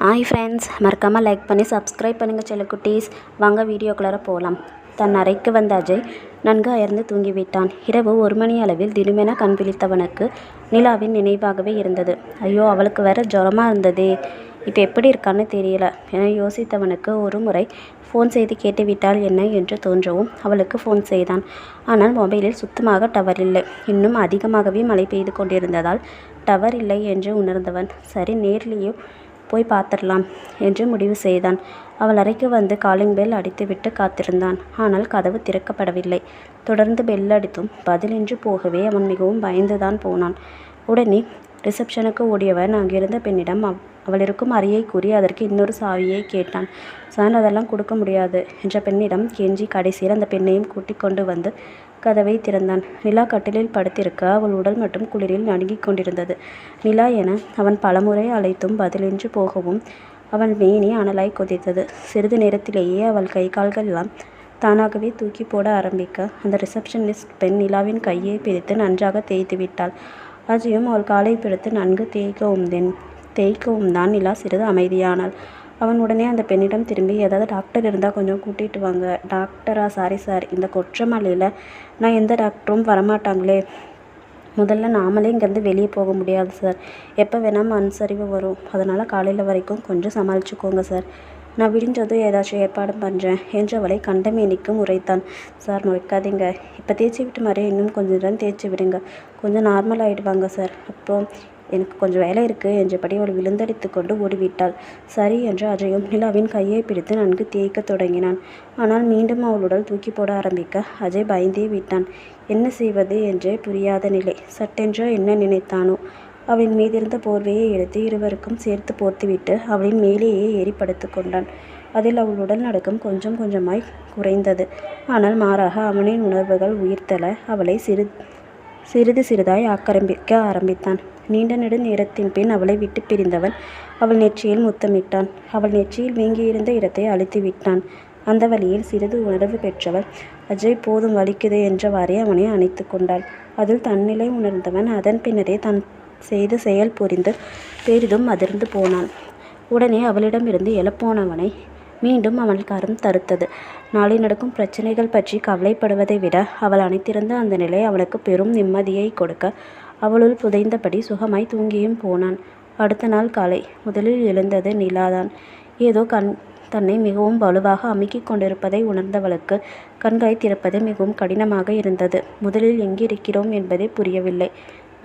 Hi friends, மறக்காமல் like பண்ணி subscribe பண்ணுங்கள் செல்லக்குட்டீஸ். வாங்க வீடியோக்குள்ளார போகலாம். தன் அறைக்கு வந்த அஜய் நன்கு அயர்ந்து தூங்கிவிட்டான். இரவு 1 மணி அளவில் திடுமென கண் விழித்தவனுக்கு நிலாவின் நினைவாகவே இருந்தது. ஐயோ, அவளுக்கு வேற ஜுரமாக இருந்ததே, இப்போ எப்படி இருக்கான்னு தெரியல என யோசித்தவனுக்கு ஒரு முறை ஃபோன் செய்து கேட்டுவிட்டால் என்ன என்று தோன்றவும் அவளுக்கு ஃபோன் செய்தான். ஆனால் மொபைலில் சுத்தமாக டவர் இல்லை. இன்னும் அதிகமாகவே மழை பெய்து கொண்டிருந்ததால் டவர் இல்லை என்று உணர்ந்தவன் சரி நேர்லேயே போய் பார்த்துடலாம் என்று முடிவு செய்தான். அவள் அறைக்கு வந்து காலிங் பெல் அடித்துவிட்டு காத்திருந்தான். ஆனால் கதவு திறக்கப்படவில்லை. தொடர்ந்து பெல் அடித்தும் பதிலின்றி போகவே அவன் மிகவும் பயந்துதான் போனான். உடனே ரிசப்ஷனுக்கு ஓடியவன் அங்கிருந்த பெண்ணிடம் அவள் இருக்கும் அறையை கூறி அதற்கு இன்னொரு சாவியை கேட்டான். சார், அதெல்லாம் கொடுக்க முடியாது என்ற பெண்ணிடம் கெஞ்சி கடைசியில் அந்த பெண்ணையும் கூட்டிக் கொண்டு வந்து கதவை திறந்தான். நிலா கட்டிலில் படுத்திருக்க அவள் உடல் மட்டும் குளிரில் நடுங்கிக் கொண்டிருந்தது. நிலா என அவன் பலமுறை அழைத்தும் பதிலின்றி போகவும் அவள் மேனி அனலாய் கொதித்தது. சிறிது நேரத்திலேயே அவள் கை கால்கள் எல்லாம் தானாகவே தூக்கி போட ஆரம்பிக்க அந்த ரிசப்ஷனிஸ்ட் பெண் நிலாவின் கையை பிடித்து நன்றாக தேய்த்து விட்டாள். அஜயும் அவள் காலை பிடித்து நன்கு தேய்க்கவும் தான் நிலா சிறிது அமைதியானாள். அவன் உடனே அந்த பெண்ணிடம் திரும்பி, ஏதாவது டாக்டர் இருந்தால் கொஞ்சம் கூட்டிகிட்டு வாங்க. டாக்டரா? சாரி சார், இந்த கொற்றமலையில் நான் எந்த டாக்டரும் வரமாட்டாங்களே. முதல்ல நாமளே இங்கேருந்து வெளியே போக முடியாது சார். எப்போ வேணால் மண் சரிவு வரும். அதனால் காலையில் வரைக்கும் கொஞ்சம் சமாளிச்சுக்கோங்க சார். நான் விடிஞ்சதும் ஏதாச்சும் ஏற்பாடு பண்ணுறேன் என்றவளை கண்டமேனிக்கும் உரைத்தான். சார், முறைக்காதீங்க. இப்போ தேய்ச்சி விட்டு மாதிரி இன்னும் கொஞ்சம் நேரம் தேய்ச்சி விடுங்க. கொஞ்சம் நார்மல் ஆகிடுவாங்க சார். அப்புறம் எனக்கு கொஞ்சம் வேலை இருக்குது என்றபடி அவள் விழுந்தடித்து கொண்டு ஓடிவிட்டாள். சரி என்று அஜயும் நிலாவின் கையை பிடித்து நன்கு தேய்க்க தொடங்கினான். ஆனால் மீண்டும் அவள் உடல் தூக்கி போட ஆரம்பிக்க அஜய் பயந்தே விட்டான். என்ன செய்வது என்றே புரியாத நிலை. சட்டென்று என்ன நினைத்தானோ அவளின் மீதிருந்த போர்வையை எடுத்து இருவருக்கும் சேர்த்து போர்த்துவிட்டு அவளின் மேலேயே ஏறி படுத்து கொண்டான். அதில் அவள் உடல் நடுக்கம் கொஞ்சம் கொஞ்சமாய் குறைந்தது. ஆனால் மாறாக அவனின் உணர்வுகள் உயிர்த்தல அவளை சிறிது சிறிதாய் ஆக்கிரமிக்க ஆரம்பித்தான். நீண்ட நெடு நேரத்தின் பின் அவளை விட்டு பிரிந்தவன் அவள் நெற்றியில் முத்தமிட்டான். அவள் நெற்றியில் வீங்கியிருந்த இடத்தை அழுத்தி விட்டான். அந்த வழியில் சிறிது உணர்வு பெற்றவள் அஜய் போதும், வலிக்குது என்றவாறே அவனை அணைத்து கொண்டாள். அதில் தன்னிலை உணர்ந்தவன் அதன் பின்னரே தான் செய்த செயல் புரிந்து பெரிதும் அதிர்ந்து போனான். உடனே அவளிடமிருந்து எழப்போனவனை மீண்டும் அவள் கரம் தடுத்தது. நாளை நடக்கும் பிரச்சனைகள் பற்றி கவலைப்படுவதை விட அவள் அணைத்திருந்த அந்த நிலை அவனுக்கு பெரும் நிம்மதியை கொடுக்க அவளுள் புதைந்தபடி சுகமாய் தூங்கியும் போனான். அடுத்த நாள் காலை முதலில் எழுந்தது நிலாதான். ஏதோ தன்னை மிகவும் வலுவாக அமுக்கிக் கொண்டிருப்பதை உணர்ந்தவளுக்கு கண்களை திறப்பது மிகவும் கடினமாக இருந்தது. முதலில் எங்கிருக்கிறோம் என்பதே புரியவில்லை.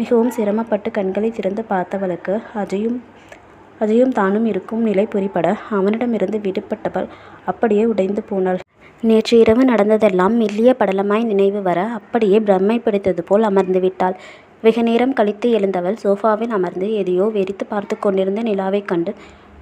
மிகவும் சிரமப்பட்டு கண்களை திறந்து பார்த்தவளுக்கு அஜயும் தானும் இருக்கும் நிலை புரிபட அவனிடமிருந்து விடுபட்டவள் அப்படியே உடைந்து போனாள். நேற்று இரவு நடந்ததெல்லாம் மெல்லிய படலமாய் நினைவு வர அப்படியே பிரம்மை பிடித்தது போல் அமர்ந்து விட்டாள். வெகு நேரம் கழித்து எழுந்தவள் சோஃபாவில் அமர்ந்து எதையோ வெறித்து பார்த்து கொண்டிருந்த நிலாவைக் கண்டு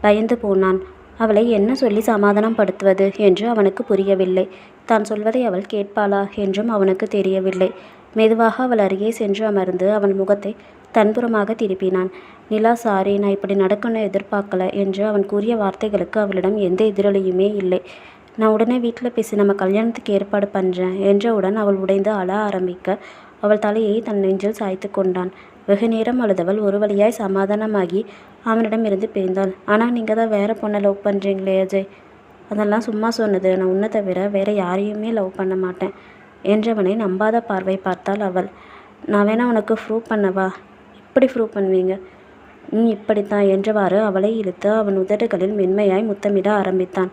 பயந்து போனான். அவளை என்ன சொல்லி சமாதானம் படுத்துவது என்று அவனுக்கு புரியவில்லை. தான் சொல்வதை அவள் கேட்பாளா என்றும் அவனுக்கு தெரியவில்லை. மெதுவாக அவள் அருகே சென்று அமர்ந்து அவன் முகத்தை தன்புறமாக திருப்பினான். நிலா, சாரி, நான் இப்படி நடக்கணும்னு எதிர்பார்க்கல என்று அவன் கூறிய வார்த்தைகளுக்கு அவளிடம் எந்த எதிரொலியுமே இல்லை. நான் உடனே வீட்டில் பேசி நம்ம கல்யாணத்துக்கு ஏற்பாடு பண்ணுறேன் என்றவுடன் அவள் உடைந்து அழ ஆரம்பிக்க அவள் தலையை தன் நெஞ்சில் சாய்த்து கொண்டான். வெகு நேரம் அழுதவள் ஒரு வழியாய் சமாதானமாகி அவனிடம் இருந்து பிரிந்தாள். ஆனால் நீங்கள் தான் வேற பொண்ணை லவ் பண்ணுறீங்களே அஜய். அதெல்லாம் சும்மா சொன்னது. நான் உன்னை தவிர வேற யாரையுமே லவ் பண்ண மாட்டேன் என்றவனை நம்பாத பார்வை பார்த்தாள் அவள். நான் வேணா உனக்கு ப்ரூவ் பண்ணவா? எப்படி ப்ரூவ் பண்ணுவீங்க? இப்படித்தான் என்றவாறு அவளை இழுத்து அவன் உதடுகளில் மென்மையாய் முத்தமிட ஆரம்பித்தான்.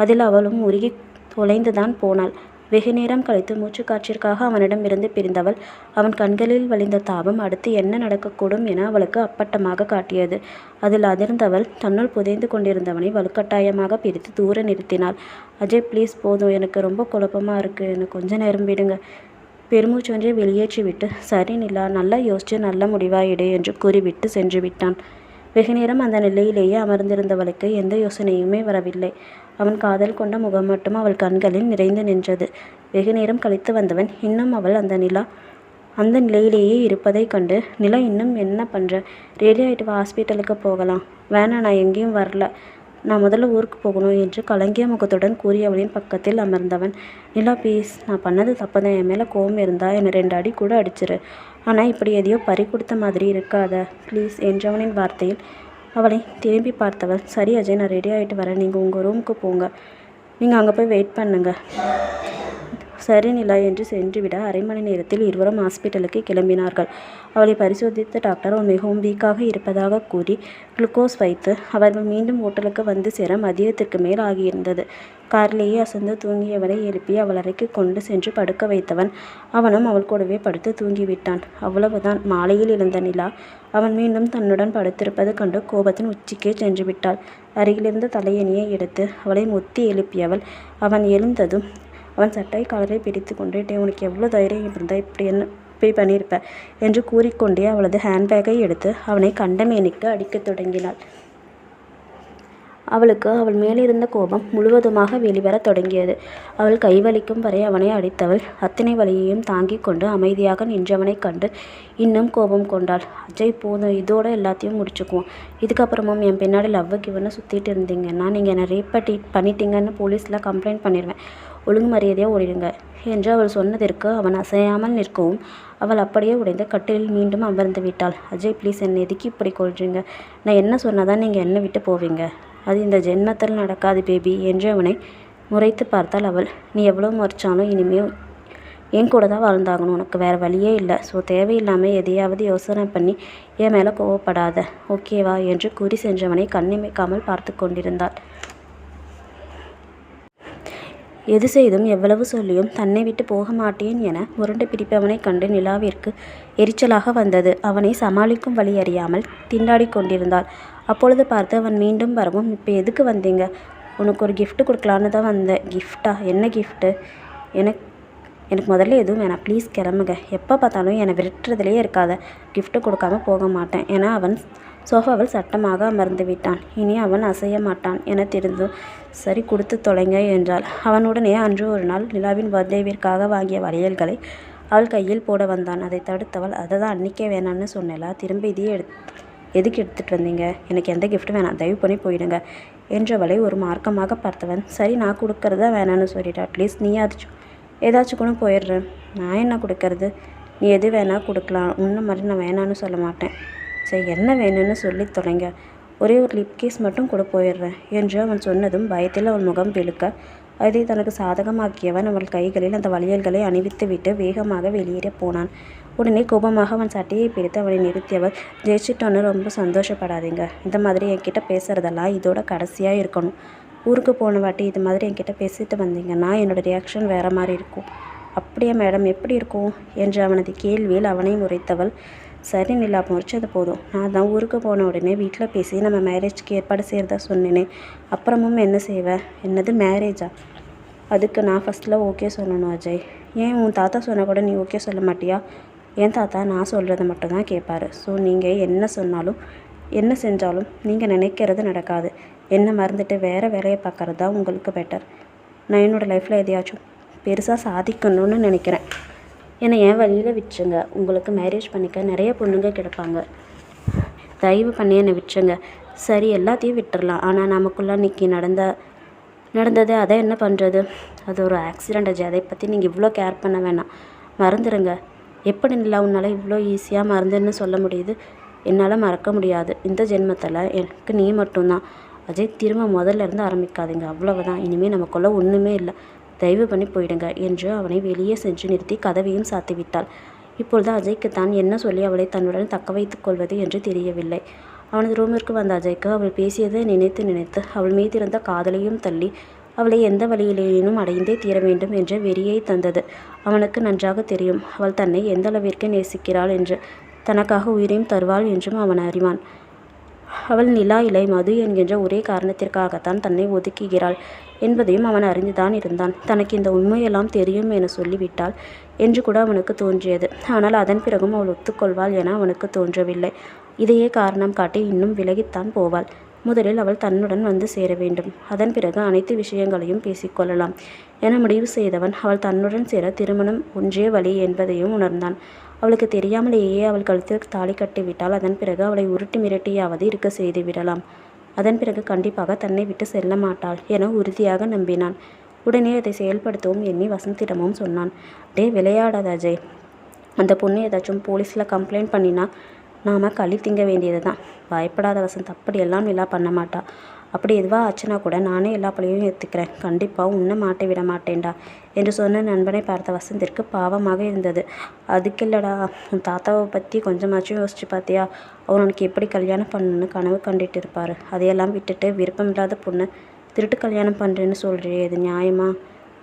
அதில் அவளும் உருகி தொலைந்துதான் போனாள். வெகு நேரம் கழித்து மூச்சுக்காற்றிற்காக அவனிடமிருந்து பிரிந்தவள் அவன் கண்களில் வழிந்த தாபம் அடுத்து என்ன நடக்கக்கூடும் என அவளுக்கு அப்பட்டமாக காட்டியது. அதில் அதிர்ந்தவள் தன்னுள் புதைந்து கொண்டிருந்தவனை வலுக்கட்டாயமாக பிரித்து தூர நிறுத்தினாள். அஜய், ப்ளீஸ், போதும், எனக்கு ரொம்ப குழப்பமாக இருக்குது. எனக்கு கொஞ்ச நேரம் விடுங்க. பெருமூச்சொன்றை வெளியேற்றிவிட்டு, சரி நிலா, நல்லா யோசிச்சு நல்ல முடிவாயிடு என்று கூறிவிட்டு சென்று விட்டான். வெகு நேரம் அந்த நிலையிலேயே அமர்ந்திருந்தவளுக்கு எந்த யோசனையுமே வரவில்லை. அவன் காதல் கொண்ட முகம் மட்டும் அவள் கண்களில் நிறைந்து நின்றது. வெகு நேரம் கழித்து வந்தவன் இன்னும் அவள் அந்த நிலையிலேயே இருப்பதை கண்டு, நிலா, இன்னும் என்ன பண்ணுற? ரெடி ஆகிட்டு வா, ஹாஸ்பிட்டலுக்கு போகலாம். வேணாம், நான் எங்கேயும் வரல. நான் முதல்ல ஊருக்கு போகணும் என்று கலங்கிய முகத்துடன் கூறியவளின் பக்கத்தில் அமர்ந்தவன். நிலா, ப்ளீஸ், நான் பண்ணது தப்பு தான். என் மேலே கோவம் இருந்தால் என்னை 2 அடி கூட அடிச்சிரு. ஆனால் இப்படி எதையோ பறி கொடுத்த மாதிரி இருக்காத ப்ளீஸ் என்றவனின் வார்த்தையில் அவளை திரும்பி பார்த்தவள், சரி அஜய், நான் ரெடி ஆகிட்டு வரேன், நீங்கள் உங்கள் ரூமுக்கு போங்க, நீங்கள் அங்கே போய் வெயிட் பண்ணுங்க. சரி நிலா என்று சென்றுவிட 1/2 மணி நேரத்தில் இருவரும் ஹாஸ்பிட்டலுக்கு கிளம்பினார்கள். அவளை பரிசோதித்த டாக்டர் அவள் மிகவும் வீக்காக இருப்பதாக கூறி குளுக்கோஸ் வைத்து அவர்கள் மீண்டும் ஹோட்டலுக்கு வந்து சேர மதியத்திற்கு மேல் ஆகியிருந்தது. காரிலேயே அசந்து தூங்கியவளை எழுப்பி அவள் அறைக்கு கொண்டு சென்று படுக்க வைத்தவன் அவனும் அவள் கூடவே படுத்து தூங்கிவிட்டான். அவ்வளவுதான். மாலையில் எழுந்த நிலா அவன் மீண்டும் தன்னுடன் படுத்திருப்பது கண்டு கோபத்தின் உச்சிக்கே சென்று விட்டாள். அருகிலிருந்த தலையணியை எடுத்து அவளை முத்தி எழுப்பியவள் அவன் எழுந்ததும் அவன் சட்டை காலரை பிடித்து கொண்டு, டே, உனக்கு எவ்வளோ தைரியம் இருந்தால் இப்படி பண்ணியிருப்ப என்று கூறிக்கொண்டே அவளது ஹேண்ட்பேக்கை எடுத்து அவனை கண்டமேனிக்கு அடிக்கத் தொடங்கினாள். அவளுக்கு அவள் மேலிருந்த கோபம் முழுவதுமாக வெளிவரத் தொடங்கியது. அவள் கைவலிக்கும் வரை அவனை அடித்தவள் அத்தனை வலியையும் தாங்கிக் கொண்டு அமைதியாக நின்றவனை கண்டு இன்னும் கோபம் கொண்டாள். அஜய், போதும், இதோட எல்லாத்தையும் முடிச்சுக்குவோம். இதுக்கப்புறமும் என் பின்னாடி லவ் கிவன்னு சுற்றிட்டு இருந்தீங்கன்னா நீங்கள் என்னை ரேப் பண்ணிட்டீங்கன்னு போலீஸில் கம்ப்ளைண்ட் பண்ணிடுவேன். ஒழுங்கு மரியாதையாக ஓடிடுங்க என்று அவள் சொன்னதற்கு அவன் அசையாமல் நிற்கவும் அவள் அப்படியே உடைந்து கட்டிலில் மீண்டும் அமர்ந்து விட்டாள். அஜய், ப்ளீஸ், என்னை எதுக்கு இப்படி கொள்றீங்க? நான் என்ன சொன்னாதான் நீங்கள் என்னை விட்டு போவீங்க? அது இந்த ஜென்மத்தில் நடக்காது பேபி என்று அவனை முறைத்து பார்த்தாள் அவள். நீ எவ்வளோ மறைச்சாலும் இனிமேல் என் கூட தான் வாழ்ந்தாகணும், உனக்கு வேறு வழியே இல்லை. ஸோ தேவையில்லாமல் எதையாவது யோசனை பண்ணி என் மேலே கோவப்படாத, ஓகேவா என்று கூறி சென்றவனை கண்ணிமைக்காமல் பார்த்து கொண்டிருந்தாள். எது செய்தும் எவ்வளவு சொல்லியும் தன்னை விட்டு போக மாட்டேன் என முரண்டு பிடிப்பவனை கண்டு நிலாவிற்கு எரிச்சலாக வந்தது. அவனை சமாளிக்கும் வழி அறியாமல் திண்டாடி கொண்டிருந்தாள். அப்பொழுது பார்த்து அவன் மீண்டும் வரவும், இப்போ எதுக்கு வந்தீங்க? உனக்கு ஒரு கிஃப்ட் கொடுக்கலான்னு தான் வந்தேன். கிஃப்டா? என்ன கிஃப்ட்டு? எனக்கு முதல்ல எதுவும் வேணாம், ப்ளீஸ் கிளம்புங்க. எப்போ பார்த்தாலும் என்னை விரட்டுறதுலே இருக்காத. கிஃப்ட்டு கொடுக்காம போக மாட்டேன் என அவன் சோஃபாவில் சட்டமாக அமர்ந்து விட்டான். இனி அவன் அசைய மாட்டான் என தெரிந்தும் சரி, கொடுத்து தொலைங்க என்றாள். அவனுடனே அன்று ஒரு நாள் நிலாவின் பர்த்டேவிற்காக வாங்கிய வளையல்களை அவள் கையில் போட வந்தான். அதை தடுத்தவள், அதை தான் அன்றைக்கே வேணான்னு சொன்னேலா, திரும்ப இதையே எதுக்கு எடுத்துகிட்டு வந்தீங்க? எனக்கு எந்த கிஃப்ட்டும் வேணாம், தயவு பண்ணி போயிடுங்க என்றவளை ஒரு மார்க்கமாக பார்த்தவன், சரி, நான் கொடுக்கறதா வேணான்னு சொல்லிட்டா, அட்லீஸ்ட் நீ ஏதாச்சும் கூட போயிடுறேன். நான் என்ன கொடுக்கறது? நீ எது வேணால் கொடுக்கலாம், உன்ன மாதிரி நான் வேணான்னு சொல்ல மாட்டேன். சரி, என்ன வேணும்னு சொல்லி தொலைங்க. ஒரே ஒரு லிப் கேஸ் மட்டும் கூட போயிடுறேன் என்று அவன் சொன்னதும் பயத்தில் அவள் முகம் வெளுக்க அதை தனக்கு சாதகமாக்கியவன் அவள் கைகளில் அந்த வளையல்களை அணிவித்து விட்டு வேகமாக வெளியேற போனான். உடனே கோபமாக அவன் சட்டையை பிடித்து அவனை நிறுத்தியவர், ஜெயிச்சிட்டோன்னு ரொம்ப சந்தோஷப்படாதீங்க. இந்த மாதிரி என்கிட்ட பேசுகிறதெல்லாம் இதோட கடைசியாக இருக்கணும். ஊருக்கு போன வாட்டி இது மாதிரி என்கிட்ட பேசிட்டு வந்தீங்கன்னா என்னோடய ரியாக்ஷன் வேறு மாதிரி இருக்கும். அப்படியே மேடம், எப்படி இருக்கும் என்று அவனது கேள்வியில் அவனை முறைத்தவள், சரி நிலா, முறைச்சது போதும். நான் தான் ஊருக்கு போன உடனே வீட்டில் பேசி நம்ம மேரேஜ்க்கு ஏற்பாடு செய்கிறதா சொன்னேனே, அப்புறமும் என்ன செய்வேன்? என்னது மேரேஜா? அதுக்கு நான் ஃபஸ்ட்டில் ஓகே சொல்லணும் அஜய். ஏன் உன் தாத்தா சொன்னால் கூட நீ ஓகே சொல்ல மாட்டியா? என் தாத்தா நான் சொல்கிறத மட்டும்தான் கேட்பாரு. ஸோ நீங்கள் என்ன சொன்னாலும் என்ன செஞ்சாலும் நீங்கள் நினைக்கிறது நடக்காது. என்ன மறந்துட்டு வேறு வேலையை பார்க்குறது தான் உங்களுக்கு பெட்டர். நான் என்னோடய லைஃப்பில் எதையாச்சும் பெருசாக சாதிக்கணும்னு நினைக்கிறேன். என்னை என் வழியில் விட்டுருங்க. உங்களுக்கு மேரேஜ் பண்ணிக்க நிறைய பொண்ணுங்க கிடப்பாங்க. தயவு பண்ணி என்னை விட்டுருங்க. சரி, எல்லாத்தையும் விட்டுடலாம். ஆனால் நமக்குள்ளே இன்றைக்கி நடந்தது அதை என்ன பண்ணுறது? அது ஒரு ஆக்சிடெண்ட் அஜய். அதை பற்றி நீங்கள் இவ்வளோ கேர் பண்ண வேணாம், மறந்துடுங்க. எப்படி இல்லை உன்னால் இவ்வளோ ஈஸியாக மறந்துன்னு சொல்ல முடியுது? என்னால் மறக்க முடியாது. இந்த ஜென்மத்தில் எனக்கு நீ மட்டும்தான் அஜய். திரும்ப முதல்ல இருந்து ஆரம்பிக்காதீங்க, அவ்வளவுதான். இனிமேல் நமக்குள்ள ஒன்றுமே இல்லை. தயவு பண்ணி போயிடுங்க என்று அவனை வெளியே சென்று நிறுத்தி கதவையும் சாத்திவிட்டாள். இப்பொழுது அஜய்க்கு தான் என்ன சொல்லி அவளை தன்னுடன் தக்க வைத்துக் கொள்வது என்று தெரியவில்லை. அவனது ரூமிற்கு வந்த அஜய்க்கு அவள் பேசியதை நினைத்து அவள் மீதிருந்த காதலையும் தள்ளி அவளை எந்த வழியிலேனும் அடைந்தே தீர வேண்டும் என்ற வெறியை தந்தது. அவனுக்கு நன்றாக தெரியும் அவள் தன்னை எந்த அளவிற்கு நேசிக்கிறாள் என்று. தனக்காக உயிரையும் தருவாள் என்றும் அவன் அறிவான். அவள் நிலா இலை மது என்கின்ற ஒரே காரணத்திற்காகத்தான் தன்னை ஒதுக்குகிறாள் என்பதையும் அவன் அறிந்துதான் இருந்தான். தனக்கு இந்த உண்மையெல்லாம் தெரியும் என சொல்லிவிட்டாள் என்று கூட அவனுக்கு தோன்றியது. ஆனால் அதன் பிறகும் அவள் ஒத்துக்கொள்வாள் என அவனுக்கு தோன்றவில்லை. இதையே காரணம் காட்டி இன்னும் விலகித்தான் போவாள். முதலில் அவள் தன்னுடன் வந்து சேர வேண்டும், அதன் பிறகு அனைத்து விஷயங்களையும் பேசிக்கொள்ளலாம் என முடிவு செய்தவன் அவள் தன்னுடன் சேர திருமணம் ஒன்றே வழி என்பதையும் உணர்ந்தான். அவளுக்கு தெரியாமலேயே அவள் கழுத்தில் தாலி கட்டிவிட்டால் அதன் பிறகு அவளை உருட்டி மிரட்டியாவது இருக்க செய்து விடலாம். அதன் பிறகு கண்டிப்பாக தன்னை விட்டு செல்ல மாட்டாள் என உறுதியாக நம்பினான். உடனே அதை செயல்படுத்தவும் எண்ணி வசந்திடமும் சொன்னான். டே, விளையாடாத அஜய். அந்த பொண்ணு ஏதாச்சும் போலீஸில் கம்ப்ளைண்ட் பண்ணினா நாம் களி திங்க வேண்டியது தான். பயப்படாத வசந்த், அப்படியெல்லாம் நிலா பண்ண மாட்டா. அப்படி எதுவாக ஆச்சுன்னா கூட நானே எல்லா பழியும் ஏற்றுக்கிறேன். கண்டிப்பாக உன்னை மாட்டை விட மாட்டேன்டா என்று சொன்ன நண்பனை பார்த்த வசந்திற்கு பாவமாக இருந்தது. அதுக்கில்லடா, உன் தாத்தாவை பற்றி கொஞ்சமாச்சும் யோசிச்சு பார்த்தியா? அவர் உனக்கு எப்படி கல்யாணம் பண்ணணுன்னு கனவு கண்டுட்டு இருப்பார். அதையெல்லாம் விட்டுட்டு விருப்பமில்லாத பொண்ணு திருட்டு கல்யாணம் பண்ணுறேன்னு சொல்கிறியே, இது நியாயமா?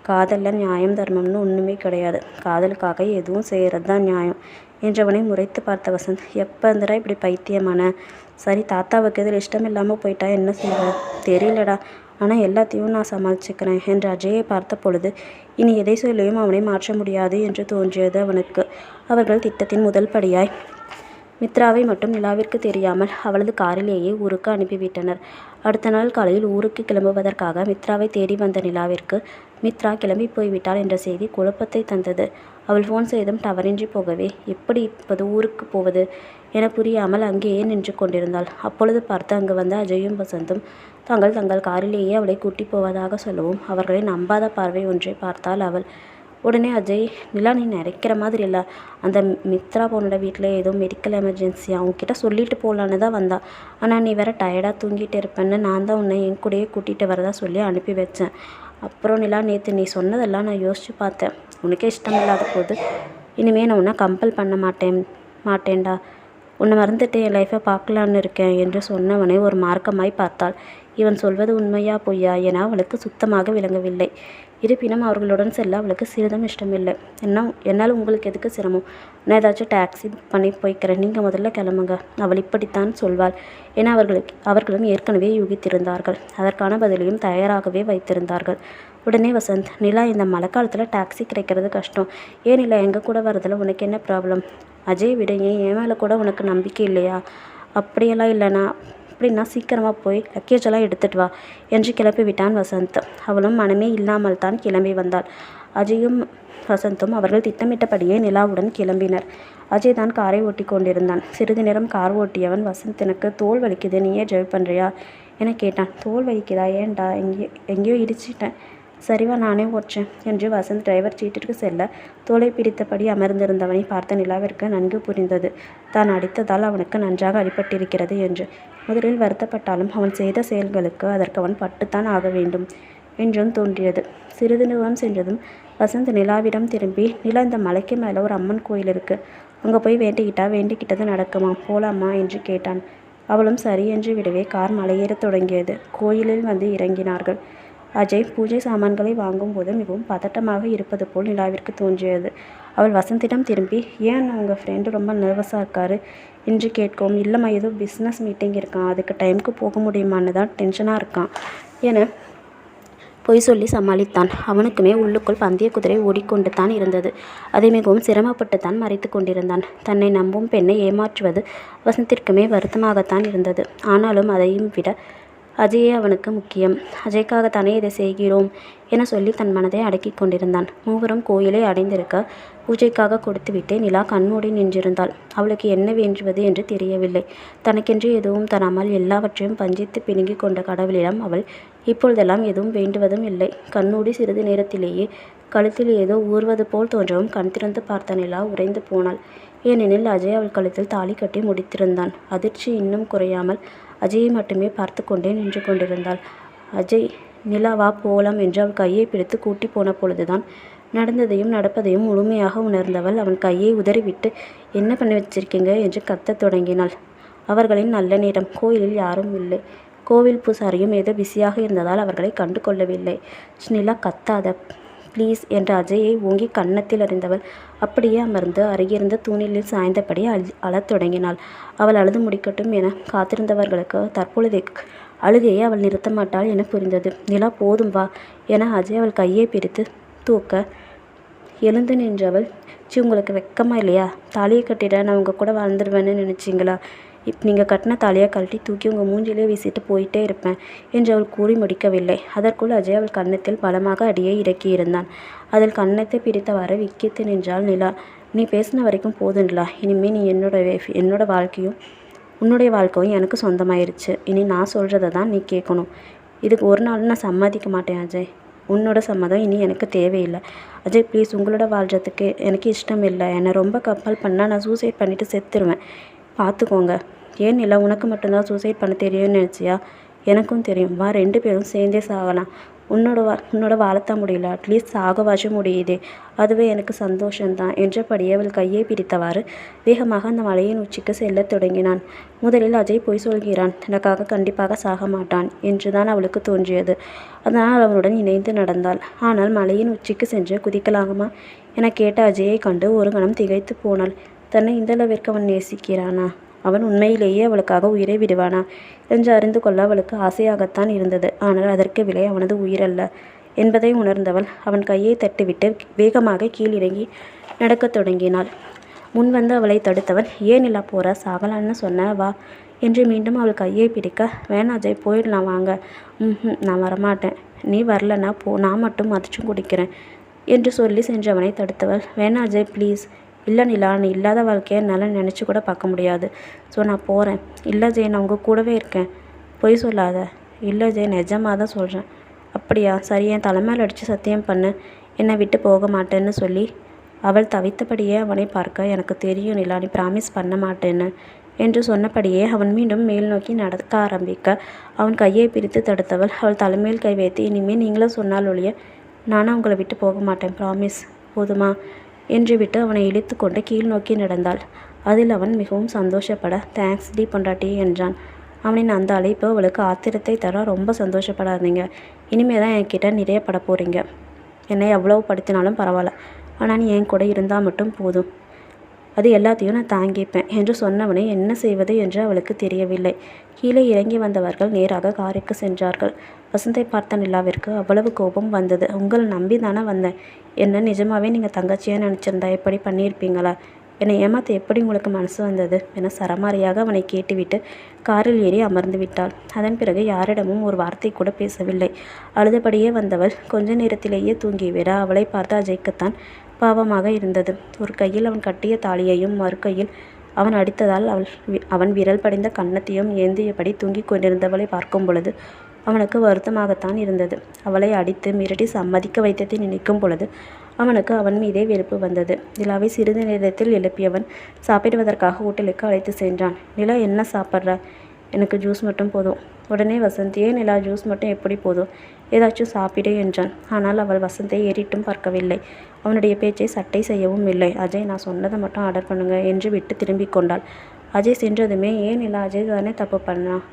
காதலில் நியாயம் தர்மம்னு ஒன்றுமே கிடையாது. காதலுக்காக எதுவும் செய்கிறது தான் நியாயம் என்றவனை முறைத்து பார்த்த வசந்த், எப்போ இருந்தடா இப்படி பைத்தியமான? சரி, தாத்தாவுக்கு இதில் இஷ்டம் இல்லாமல் போயிட்டா என்ன செய்வ? தெரியலடா, ஆனால் எல்லாத்தையும் நான் சமாளிச்சுக்கிறேன் என்று அஜயை பார்த்த பொழுது இனி எதை சொல்லியும் அவனை மாற்ற முடியாது என்று தோன்றியது அவனுக்கு. அவர்கள் திட்டத்தின் முதல் படியாய் மித்ராவை மட்டும் நிலாவிற்கு தெரியாமல் அவளது காரிலேயே ஊருக்கு அனுப்பிவிட்டனர். அடுத்த நாள் காலையில் ஊருக்கு கிளம்புவதற்காக மித்ராவை தேடி வந்த நிலாவிற்கு மித்ரா கிளம்பி போய்விட்டாள் என்ற செய்தி குழப்பத்தை தந்தது. அவள் ஃபோன் செய்தும் டவரின்றி போகவே எப்படி இப்போது ஊருக்கு போவது என புரியாமல் அங்கேயே நின்று கொண்டிருந்தாள். அப்பொழுது பார்த்து அங்கு வந்த அஜயும் வசந்தும் தங்கள் காரிலேயே அவளை கூட்டி போவதாக சொல்லவும் அவர்களை நம்பாத பார்வை ஒன்றை பார்த்தாள் அவள். உடனே அஜய், நிலா நீ நினைக்கிற மாதிரி இல்லை, அந்த மித்ரா பொண்ணோட வீட்டில் ஏதோ மெடிக்கல் எமர்ஜென்சி, அவங்ககிட்ட சொல்லிட்டு போகலான்னு தான் வந்தா. ஆனால் நீ வேற டயர்டாக தூங்கிட்டு இருப்பேன்னு நான் தான் உன்னை என் கூடயே கூட்டிகிட்டு வரதா சொல்லி அனுப்பி வச்சேன். அப்புறம் நிலா, நேற்று நீ சொன்னதெல்லாம் நான் யோசித்து பார்த்தேன். உனக்கே இஷ்டம் இல்லாத போது இனிமேல் நான் உன்னை கம்பல் பண்ண மாட்டேன்டா. உன்னை மறந்துட்டு என் லைஃப்பை பார்க்கலான்னு இருக்கேன் என்று சொன்னவனை ஒரு மார்க்கமாய் பார்த்தாள். இவன் சொல்வது உண்மையா பொய்யா என அவளுக்கு சுத்தமாக விளங்கவில்லை. இருப்பினும் அவர்களுடன் செல்ல அவளுக்கு சிறிதும் இஷ்டமில்லை. என்னால் உங்களுக்கு எதுக்கு சிரமம்? நான் ஏதாச்சும் டாக்ஸி பண்ணி போய்க்கிறேன், நீங்கள் முதல்ல கிளம்புங்க, அவள் இப்படித்தான் சொல்வாள் என அவர்களும் ஏற்கனவே யூகித்திருந்தார்கள். அதற்கான பதிலையும் தயாராகவே வைத்திருந்தார்கள். உடனே வசந்த், நிலா, இந்த மழை காலத்தில் டாக்ஸி கிடைக்கிறது கஷ்டம். ஏன் நிலா, எங்கள் கூட வரதில் உனக்கு என்ன ப்ராப்ளம்? அஜய் விட, என் மேலே கூட உனக்கு நம்பிக்கை இல்லையா? அப்படியெல்லாம் இல்லைனா அப்படின்னா சீக்கிரமாக போய் லக்கேஜெல்லாம் எடுத்துகிட்டு வா என்று கிளப்பி விட்டான் வசந்த். அவளும் மனமே இல்லாமல் தான் கிளம்பி வந்தாள். அஜயும் வசந்தும் அவர்கள் திட்டமிட்டபடியே நிலாவுடன் கிளம்பினர். அஜய் தான் காரை ஓட்டி கொண்டிருந்தான். சிறிது நேரம் கார் ஓட்டியவன், வசந்த், எனக்கு தோல் வலிக்குது, நீயே டிரைவ் பண்ணுறியா என கேட்டான். தோல் வலிக்குதா? ஏன்டா? எங்கேயோ இடிச்சிட்டேன். சரிவா, நானே ஓட்டுறேன் என்று வசந்த் டிரைவர் சீட்டிற்கு செல்ல தோலை பிடித்தபடி அமர்ந்திருந்தவனை பார்த்த நிலாவிற்கு நன்கு புரிந்தது தான் அடித்ததால் அவனுக்கு நன்றாக அடிபட்டிருக்கிறது என்று. முதலில் வருத்தப்பட்டாலும் அவன் செய்த செயல்களுக்கு அதற்கு அவன் பட்டுத்தான் ஆக வேண்டும் என்றும் தோன்றியது. சிறிது தூரம் சென்றதும் வசந்த் நிலாவிடம் திரும்பி, நிலா, இந்த மலைக்கு மேலே ஒரு அம்மன் கோயில் இருக்குது, அங்கே போய் வேண்டிக்கிட்டது நடக்குமா, போலாமா என்று கேட்டான். அவளும் சரி என்று விடவே கார் மலையேறத் தொடங்கியது. கோயிலில் வந்து இறங்கினார்கள். அஜய் பூஜை சாமான்களை வாங்கும்போது மிகவும் பதட்டமாக இருப்பது போல் நிலாவிற்கு தோன்றியது. அவள் வசந்திடம் திரும்பி, ஏன் உங்கள் ஃப்ரெண்டு ரொம்ப நர்வஸாக இருக்காரு என்று கேட்கவும், இல்லைம்மா, ஏதோ பிஸ்னஸ் மீட்டிங் இருக்கான், அதுக்கு டைமுக்கு போக முடியுமான்னு தான் டென்ஷனாக இருக்கான் என பொய் சொல்லி சமாளித்தான். அவனுக்குமே உள்ளுக்குள் பந்தய குதிரை ஓடிக்கொண்டு தான் இருந்தது. அதை மிகவும் சிரமப்பட்டு தான் மறைத்து கொண்டிருந்தான். தன்னை நம்பும் பெண்ணை ஏமாற்றுவது வசந்திற்குமே வருத்தமாகத்தான் இருந்தது. ஆனாலும் அதையும் விட அஜயே அவனுக்கு முக்கியம். அஜய்க்காகத்தானே இதை செய்கிறோம் என சொல்லி தன் மனதை அடக்கி கொண்டிருந்தான். மூவரும் கோயிலை அடைந்திருக்க பூஜைக்காக கொடுத்துவிட்டு நிலா கண்மூடி நின்றிருந்தாள். அவளுக்கு என்ன வேண்டுவது என்று தெரியவில்லை. தனக்கென்று எதுவும் தராமல் எல்லாவற்றையும் பஞ்சித்து பிணுங்கி கொண்ட கடவுளிடம் அவள் இப்பொழுதெல்லாம் எதுவும் வேண்டுவதும் இல்லை. கண்மூடி சிறிது நேரத்திலேயே கழுத்தில் ஏதோ ஊறுவது போல் தோன்றவும் கண் திறந்து பார்த்த நிலா உறைந்து போனாள். ஏனெனில் அஜய் அவள் கழுத்தில் தாலி கட்டி முடித்திருந்தான். அதிர்ச்சி இன்னும் குறையாமல் அஜயை மட்டுமே பார்த்து கொண்டே நின்று கொண்டிருந்தாள். அஜய், நிலாவா போலாம் என்று அவள் கையை பிடித்து கூட்டி போன பொழுதுதான் நடந்ததையும் நடப்பதையும் முழுமையாக உணர்ந்தவள் அவன் கையை உதறிவிட்டு, என்ன பண்ணி வச்சிருக்கீங்க என்று கத்தத் தொடங்கினாள். அவர்களின் நல்ல நேரம். கோயிலில் யாரும் இல்லை. கோவில் பூசாரியும் ஏதோ பிஸியாக இருந்ததால் அவர்களை கண்டு கொள்ளவில்லை. நிலா, கத்தாத ப்ளீஸ் என்று அஜயை ஓங்கி கன்னத்தில் அறிந்தவள் அப்படியே அமர்ந்து அருகிருந்த தூணிலில் சாய்ந்தபடி அழத் தொடங்கினாள். அவள் அழுது முடிக்கட்டும் என காத்திருந்தவர்களுக்கு தற்பொழுது அழுகையை அவள் நிறுத்த மாட்டாள் என புரிந்தது. நிலா, போதும் வா என அஜய் அவள் கையை பிரித்து தூக்க எழுந்து நின்றவள், உங்களுக்கு வெக்கமா இல்லையா? தாலியை கட்டிட நான் உங்கள் கூட வாழ்ந்துடுவேன்னு நினச்சிங்களா? நீங்கள் கட்டின தாலியை கழட்டி தூக்கி உங்கள் மூஞ்சிலே வீசிட்டு போயிட்டே இருப்பேன் என்று அவள் கூறி முடிக்கவில்லை. அதற்குள் அஜய் அவள் கன்னத்தில் பலமாக அடியை இறக்கியிருந்தான். அதில் கன்னத்தை பிடித்தவாறு விக்கித்து நின்றாள் நிலா. நீ பேசின வரைக்கும் போதும் நிலா. இனிமேல் நீ என்னோட வாழ்க்கையும் உன்னுடைய வாழ்க்கையும் எனக்கு சொந்தமாயிருச்சு. இனி நான் சொல்கிறத தான் நீ கேட்கணும். இதுக்கு ஒரு நாள் நான் சம்மதிக்க மாட்டேன் அஜய். உன்னோட சம்மதம் இனி எனக்கு தேவையில்லை. அஜய் ப்ளீஸ், உங்களோட வாழ்கிறதுக்கு எனக்கு இஷ்டம் இல்லை. என்னை ரொம்ப கம்பல் பண்ணால் நான் சூசைட் பண்ணிவிட்டு செத்துருவேன். பார்த்துக்கோங்க. ஏன் நிலா, உனக்கு மட்டும்தான் சூசைட் பண்ண தெரியும்னு நினச்சியா? எனக்கும் தெரியும். வா, 2 பேரும் சேர்ந்தே சாகலாம். உன்னோட வாழத்தான் முடியல, அட்லீஸ்ட் சாகவாச்சும் முடியுதே, அதுவே எனக்கு சந்தோஷந்தான் என்றபடியே அவள் கையை பிடித்தவாறு வேகமாக அந்த மலையின் உச்சிக்கு செல்லத் தொடங்கினான். முதலில் அஜய் பொய் சொல்கிறான், தனக்காக கண்டிப்பாக சாக மாட்டான் என்றுதான் அவளுக்கு தோன்றியது. அதனால் அவனுடன் இணைந்து நடந்தாள். ஆனால் மலையின் உச்சிக்கு சென்று குதிக்கலாமா என கேட்ட அஜயை கண்டு ஒரு கணம் திகைத்து போனாள். தன்னை இந்தளவிற்கு அவன் நேசிக்கிறானா? அவன் உண்மையிலேயே அவளுக்காக உயிரை விடுவானா என்று அறிந்து கொள்ள அவளுக்கு ஆசையாகத்தான் இருந்தது. ஆனால் அதற்கு விலை அவனது உயிரல்ல என்பதை உணர்ந்தவள் அவன் கையை தட்டிவிட்டு வேகமாக கீழிறங்கி நடக்கத் தொடங்கினாள். முன் வந்து அவளை தடுத்தவன், ஏன் இல்லா போற, சாகலான்னு சொன்ன, வா என்று மீண்டும் அவள் கையை பிடிக்க, வேணா அஜய், போயிடலாம் வாங்க. நான் வரமாட்டேன். நீ வரலன்னா போ, நான் மட்டும் மதிச்சும் குடிக்கிறேன் என்று சொல்லி சென்றவனை தடுத்தவள், வேணா அஜய் ப்ளீஸ். இல்லை நிலா, நீ இல்லாத வாழ்க்கையை என்னால் நினச்சி கூட பார்க்க முடியாது. ஸோ நான் போகிறேன். இல்லை ஜெய், நான் உங்கள் கூடவே இருக்கேன். பொய் சொல்லாத. இல்லை ஜெய், நிஜமாக தான் சொல்கிறேன். அப்படியா, சரி, என் தலைமையில் அடித்து சத்தியம் பண்ணு, என்னை விட்டு போக மாட்டேன்னு சொல்லி அவள் தவித்தபடியே அவனை பார்க்க, எனக்கு தெரியும் நிலா, நீ ப்ராமிஸ் பண்ண மாட்டேன்னு என்று சொன்னபடியே அவன் மீண்டும் மேல் நோக்கி நடக்க ஆரம்பிக்க அவன் கையை பிரித்து தடுத்தவள் அவள் தலைமையில் கை வைத்து, இனிமேல் நீங்களும் சொன்னால் ஒழிய நானும் உங்களை விட்டு போக மாட்டேன், ப்ராமிஸ், போதுமா என்று விட்டு அவனை இழுத்து கொண்டு கீழ் நோக்கி நடந்தாள். அதில் அவன் மிகவும் சந்தோஷப்பட, தேங்க்ஸ் டி பொண்டாட்டி என்றான். அவனின் அந்த அழைப்பு அவளுக்கு ஆத்திரத்தை தர, ரொம்ப சந்தோஷப்படாதீங்க, இனிமே தான் என்கிட்ட நிறைய பட போகிறீங்க. என்னை எவ்வளவு படுத்தினாலும் பரவாயில்ல, ஆனால் நீ என் கூட இருந்தால் மட்டும் போதும், அது எல்லாத்தையும் நான் தாங்கிப்பேன் என்று சொன்னவனை என்ன செய்வது என்று அவளுக்கு தெரியவில்லை. கீழே இறங்கி வந்தவர்கள் நேராக காருக்கு சென்றார்கள். வசந்தை பார்த்த நிலாவிற்கு அவ்வளவு கோபம் வந்தது. உங்களை நம்பி தானே வந்தேன். என்ன நிஜமாவே நீங்கள் தங்கச்சியாக நினச்சிருந்தா எப்படி பண்ணியிருப்பீங்களா? என்னை ஏமாற்ற எப்படி உங்களுக்கு மனசு வந்தது என சரமாரியாக அவனை கேட்டுவிட்டு காரில் ஏறி அமர்ந்து விட்டாள். அதன் பிறகு யாரிடமும் ஒரு வார்த்தை கூட பேசவில்லை. அழுதபடியே வந்தவள் கொஞ்ச நேரத்திலேயே தூங்கிவிட அவளை பார்த்து அஜய்க்குத்தான் பாவமாக இருந்தது. ஒரு கையில் அவன் கட்டிய தாலியையும் மறு கையில் அவன் அடித்ததால் அவன் விரல் படிந்த கன்னத்தையும் ஏந்தியபடி தூங்கிக் கொண்டிருந்தவளை பார்க்கும் பொழுது அவனுக்கு வருத்தமாகத்தான் இருந்தது. அவளை அடித்து மிரட்டி சம்மதிக்க வைத்ததை நினைக்கும் பொழுது அவனுக்கு அவன் மீதே வெறுப்பு வந்தது. நிலாவை சிறிது நேரத்தில் எழுப்பியவன் சாப்பிடுவதற்காக ஹோட்டலுக்கு அழைத்து சென்றான். நிலா, என்ன சாப்பிட்ற? எனக்கு ஜூஸ் மட்டும் போதும். உடனே வசந்தியே, நிலா, ஜூஸ் மட்டும் எப்படி போதும், ஏதாச்சும் சாப்பிடு என்றான். ஆனால் அவள் வசந்தை ஏறிட்டும் பார்க்கவில்லை. அவனுடைய பேச்சை சட்டை செய்யவும் இல்லை. அஜய், நான் சொன்னதை மட்டும் ஆர்டர் பண்ணுங்க என்று விட்டு திரும்பி கொண்டாள். அஜய் சென்றதுமே, ஏன் நிலா, அஜய் தானே தப்பு பண்ணான்,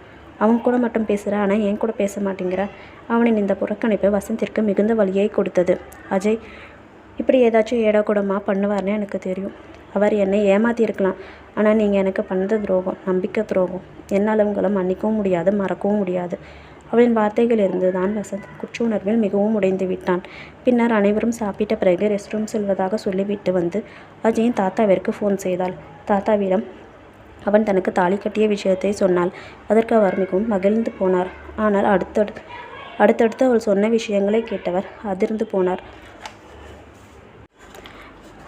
அவன் கூட மட்டும் பேசுகிற, ஆனால் என் கூட பேச மாட்டேங்கிற. அவனின் இந்த புறக்கணிப்பு வசந்திற்கு மிகுந்த வலியை கொடுத்தது. அஜய் இப்படி ஏதாச்சும் ஏடாக்கூடமாக பண்ணுவார்னு எனக்கு தெரியும். அவர் என்னை ஏமாற்றியிருக்கலாம், ஆனால் நீங்கள் எனக்கு பண்ணது துரோகம், நம்பிக்கை துரோகம். என்னால் உங்களை மன்னிக்கவும் முடியாது, மறக்கவும் முடியாது. அவளின் வார்த்தைகள் இருந்து தான் வசந்த் குற்ற உணர்வில் மிகவும் உடைந்து விட்டான். பின்னர் அனைவரும் சாப்பிட்ட பிறகு ரெஸ்ட் ரூம் செல்வதாக சொல்லிவிட்டு வந்து அஜயின் தாத்தாவிற்கு ஃபோன் செய்தாள். தாத்தாவிடம் அவன் தனக்கு தாலி கட்டிய விஷயத்தை சொன்னாள். அதற்கு அவர் மிகவும் மகிழ்ந்து போனார். ஆனால் அடுத்தடுத்து அவள் சொன்ன விஷயங்களை கேட்டவர் அதிர்ந்து போனார்.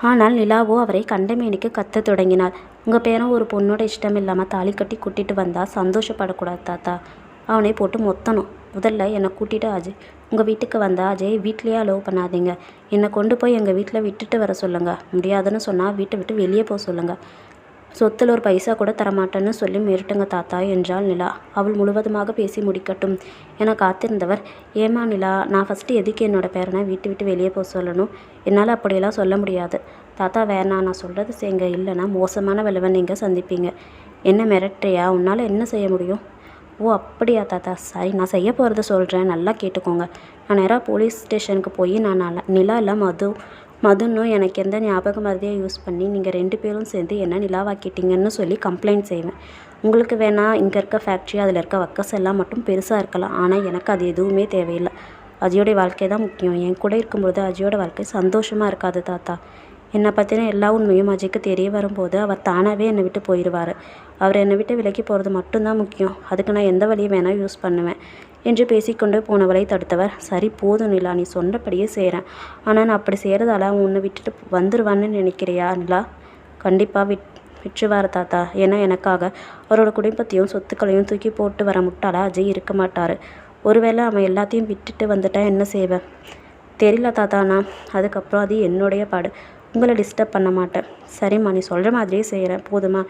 ஆனால் நிலாவோ அவரை கண்டமேனிக்கு கத்த தொடங்கினாள். உங்கள் பேரன் ஒரு பொண்ணோட இஷ்டம் இல்லாமல் தாலி கட்டி கூட்டிகிட்டு வந்தால் சந்தோஷப்படக்கூடாது தாத்தா, அவனை போட்டு மொத்தணும். முதல்ல என்னை கூட்டிகிட்டு அஜய் உங்கள் வீட்டுக்கு வந்தால் அஜய் வீட்லேயே அலோவ் பண்ணாதீங்க. என்னை கொண்டு போய் எங்கள் வீட்டில் விட்டுட்டு வர சொல்லுங்கள். முடியாதுன்னு சொன்னால் வீட்டை விட்டு வெளியே போக சொல்லுங்கள். சொத்தில் ஒரு பைசா கூட தரமாட்டேன்னு சொல்லி மிரட்டுங்க தாத்தா என்றாள் நிலா. அவள் முழுவதுமாக பேசி முடிக்கட்டும் என காத்திருந்தவர், ஏமா நிலா, நான் ஃபஸ்ட்டு எதுக்கு என்னோடய பேரனை விட்டு வெளியே போக சொல்லணும்? என்னால் அப்படியெல்லாம் சொல்ல முடியாது தாத்தா, வேணாம், நான் சொல்கிறது செய்யுங்க, இல்லைன்னா மோசமான விளைவை நீங்கள் சந்திப்பீங்க. என்ன மிரட்டுறியா? உன்னால் என்ன செய்ய முடியும்? ஓ அப்படியா தாத்தா, சரி, நான் செய்ய போகிறத சொல்கிறேன், நல்லா கேட்டுக்கோங்க. நான் நேராக போலீஸ் ஸ்டேஷனுக்கு போய் நான் நிலா இல்லை மதுன்னு எனக்கு எந்த ஞாபக மருதியை யூஸ் பண்ணி நீங்கள் 2 பேரும் சேர்ந்து என்ன நிலாவாக்கிட்டீங்கன்னு சொல்லி கம்ப்ளைண்ட் செய்வேன். உங்களுக்கு வேணால் இங்கே இருக்க ஃபேக்ட்ரி, அதில் இருக்க ஒர்க்கர்ஸ் எல்லாம் மட்டும் பெருசாக இருக்கலாம், ஆனால் எனக்கு அது எதுவுமே தேவையில்லை. அஜயோடைய வாழ்க்கை தான் முக்கியம். என் கூட இருக்கும்பொழுது அஜயோட வாழ்க்கை சந்தோஷமாக இருக்காது தாத்தா. என்னை பற்றின எல்லா உண்மையும் அஜய்க்கு தெரிய வரும்போது அவர் தானாகவே என்னை விட்டு போயிடுவார். அவர் என்னை விட்டு விலகி போகிறது மட்டும்தான் முக்கியம். அதுக்கு நான் எந்த வழியை வேணால் யூஸ் பண்ணுவேன் என்று பேசிக்கொண்டு போனவளை தடுத்தவர், சரி போதும் நிலா, நீ சொன்னபடியே செய்கிறேன். ஆனால் நான் அப்படி செய்கிறதால அவன் உன்னை விட்டுட்டு வந்துடுவான்னு நினைக்கிறியா நிலா? கண்டிப்பாக விட்டுருவார் தாத்தா. ஏன்னா எனக்காக அவரோட குடும்பத்தையும் சொத்துக்களையும் தூக்கி போட்டு வர முட்டாளா அஜய் இருக்க மாட்டார். ஒருவேளை அவன் எல்லாத்தையும் விட்டுட்டு வந்துட்டா என்ன செய்வேன்? தெரியல தாத்தா, நான் அதுக்கப்புறம் அது என்னுடைய பாடு. உங்களை டிஸ்டர்ப் பண்ண மாட்டேன். சரிம்மா, நீ சொல்கிற மாதிரியே செய்கிறேன், போதுமா?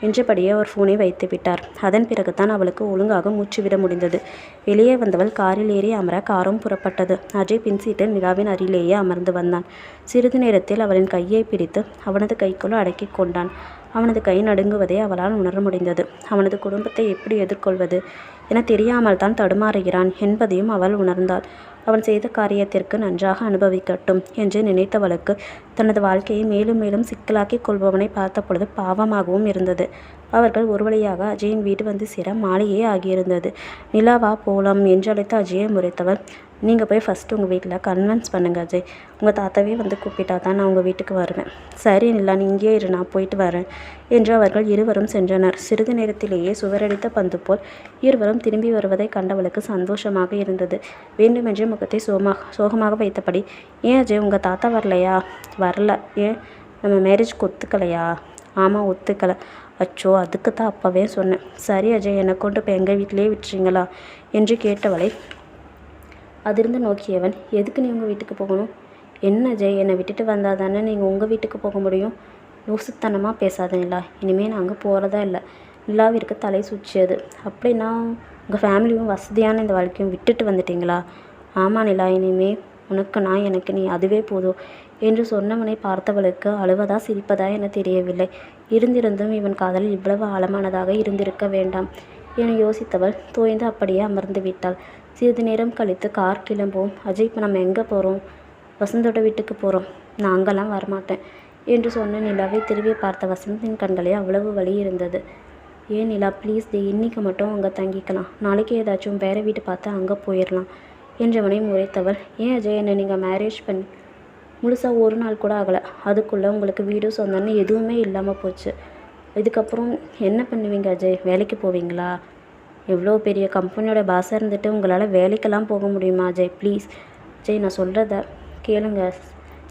என்றபடியே அவர் ஃபோனை வைத்து விட்டார். அதன் பிறகுதான் அவளுக்கு ஒழுங்காக மூச்சு விட முடிந்தது. வெளியே வந்தவள் காரில் ஏறி அமர காரும் புறப்பட்டது. அஜய் பின் சீட்டில் நிலாவின் அருகிலேயே அமர்ந்து வந்தான். சிறிது நேரத்தில் அவளின் கையை பிடித்து அவனது கைக்குள் அடக்கி கொண்டான். அவனது கை நடுங்குவதை அவளால் உணர முடிந்தது. அவனது குடும்பத்தை எப்படி எதிர்கொள்வது என தெரியாமல் தான் தடுமாறுகிறான் என்பதையும் அவள் உணர்ந்தாள். அவன் செய்த காரியத்திற்கு நன்றாக அனுபவிக்கட்டும் என்று நினைத்தவளுக்கு தனது வாழ்க்கையை மேலும் மேலும் சிக்கலாக்கிக் கொள்பவனை பார்த்தபொழுது பாவமாகவும் இருந்தது. அவர்கள் ஒரு வழியாக அஜயின் வீடு வந்து சேர மாலையே ஆகியிருந்தது. நிலாவா போலாம் என்று அழைத்து அஜயை முறைத்தவள், நீங்கள் போய் ஃபஸ்ட்டு உங்கள் வீட்டில் கன்வின்ஸ் பண்ணுங்க அஜய். உங்கள் தாத்தாவே வந்து கூப்பிட்டா தான் நான் உங்கள் வீட்டுக்கு வருவேன். சரி நிலா, நீ இங்கேயே இரு, நான் போயிட்டு வரேன் என்று அவர்கள் இருவரும் சென்றனர். சிறிது நேரத்திலேயே சுவரடித்த பந்து போல் இருவரும் திரும்பி வருவதை கண்டவளுக்கு சந்தோஷமாக இருந்தது. வேண்டுமென்றே முகத்தை சோகமாக வைத்தபடி, ஏன் அஜய் உங்கள் தாத்தா வரலையா? வரல. ஏன், நம்ம மேரேஜ்க்கு ஒத்துக்கலையா? ஆமாம், ஒத்துக்கலை. அச்சோ, அதுக்கு தான் அப்போவே சொன்னேன். சரி அஜய், என்னை கொண்டு இப்போ எங்கள் வீட்டிலேயே விட்டுறீங்களா என்று கேட்டவளை அதிர்ந்து நோக்கியவன், எதுக்கு நீ உங்கள் வீட்டுக்கு போகணும்? என்ன அஜய், என்னை விட்டுட்டு வந்தால் தானே நீங்கள் உங்கள் வீட்டுக்கு போக முடியும். லூசுத்தனமாக பேசாத நிலா. இனிமேல் நாங்கள் போகிறதா இல்லை. நிலாவிற்கு தலை சுற்றியது. அப்படின்னா உங்கள் ஃபேமிலியும் வசதியான இந்த வாழ்க்கையும் விட்டுட்டு வந்துட்டீங்களா? ஆமாம் நிலா, இனிமே உனக்கு நான், எனக்கு நீ, அதுவே போதும் என்று சொன்னவனை பார்த்தவளுக்கு அழுவதா சிரிப்பதா என தெரியவில்லை. இருந்திருந்தும் இவன் காதல் இவ்வளவு ஆழமானதாக இருந்திருக்க வேண்டாம் என யோசித்தவள் தோய்ந்து அப்படியே அமர்ந்து விட்டாள். சிறிது நேரம் கழித்து கார் கிளம்புவோம். அஜய், இப்போ நம்ம எங்கே போகிறோம்? வசந்தோட வீட்டுக்கு போகிறோம். நான் அங்கெல்லாம் வரமாட்டேன் என்று சொன்ன நிலாவை திரும்பி பார்த்த வசந்தின் கண்களே அவ்வளவு வலி இருந்தது. ஏன் நிலா, ப்ளீஸ் இன்னைக்கு மட்டும் அங்கே தங்கிக்கலாம். நாளைக்கு ஏதாச்சும் வேறு வீட்டு பார்த்து அங்கே போயிடலாம் என்றவனை முறைத்தவள், ஏன் அஜய், என்னை நீங்கள் மேரேஜ் பண்ணி முழுசாக ஒரு நாள் கூட ஆகலை. அதுக்குள்ளே உங்களுக்கு வீடு சொந்தம்னு எதுவுமே இல்லாமல் போச்சு. இதுக்கப்புறம் என்ன பண்ணுவீங்க அஜய்? வேலைக்கு போவீங்களா? எவ்வளோ பெரிய கம்பெனியோட பாஸாக இருந்துட்டு உங்களால் வேலைக்கெல்லாம் போக முடியுமா அஜய்? ப்ளீஸ் அஜய், நான் சொல்கிறத கேளுங்க.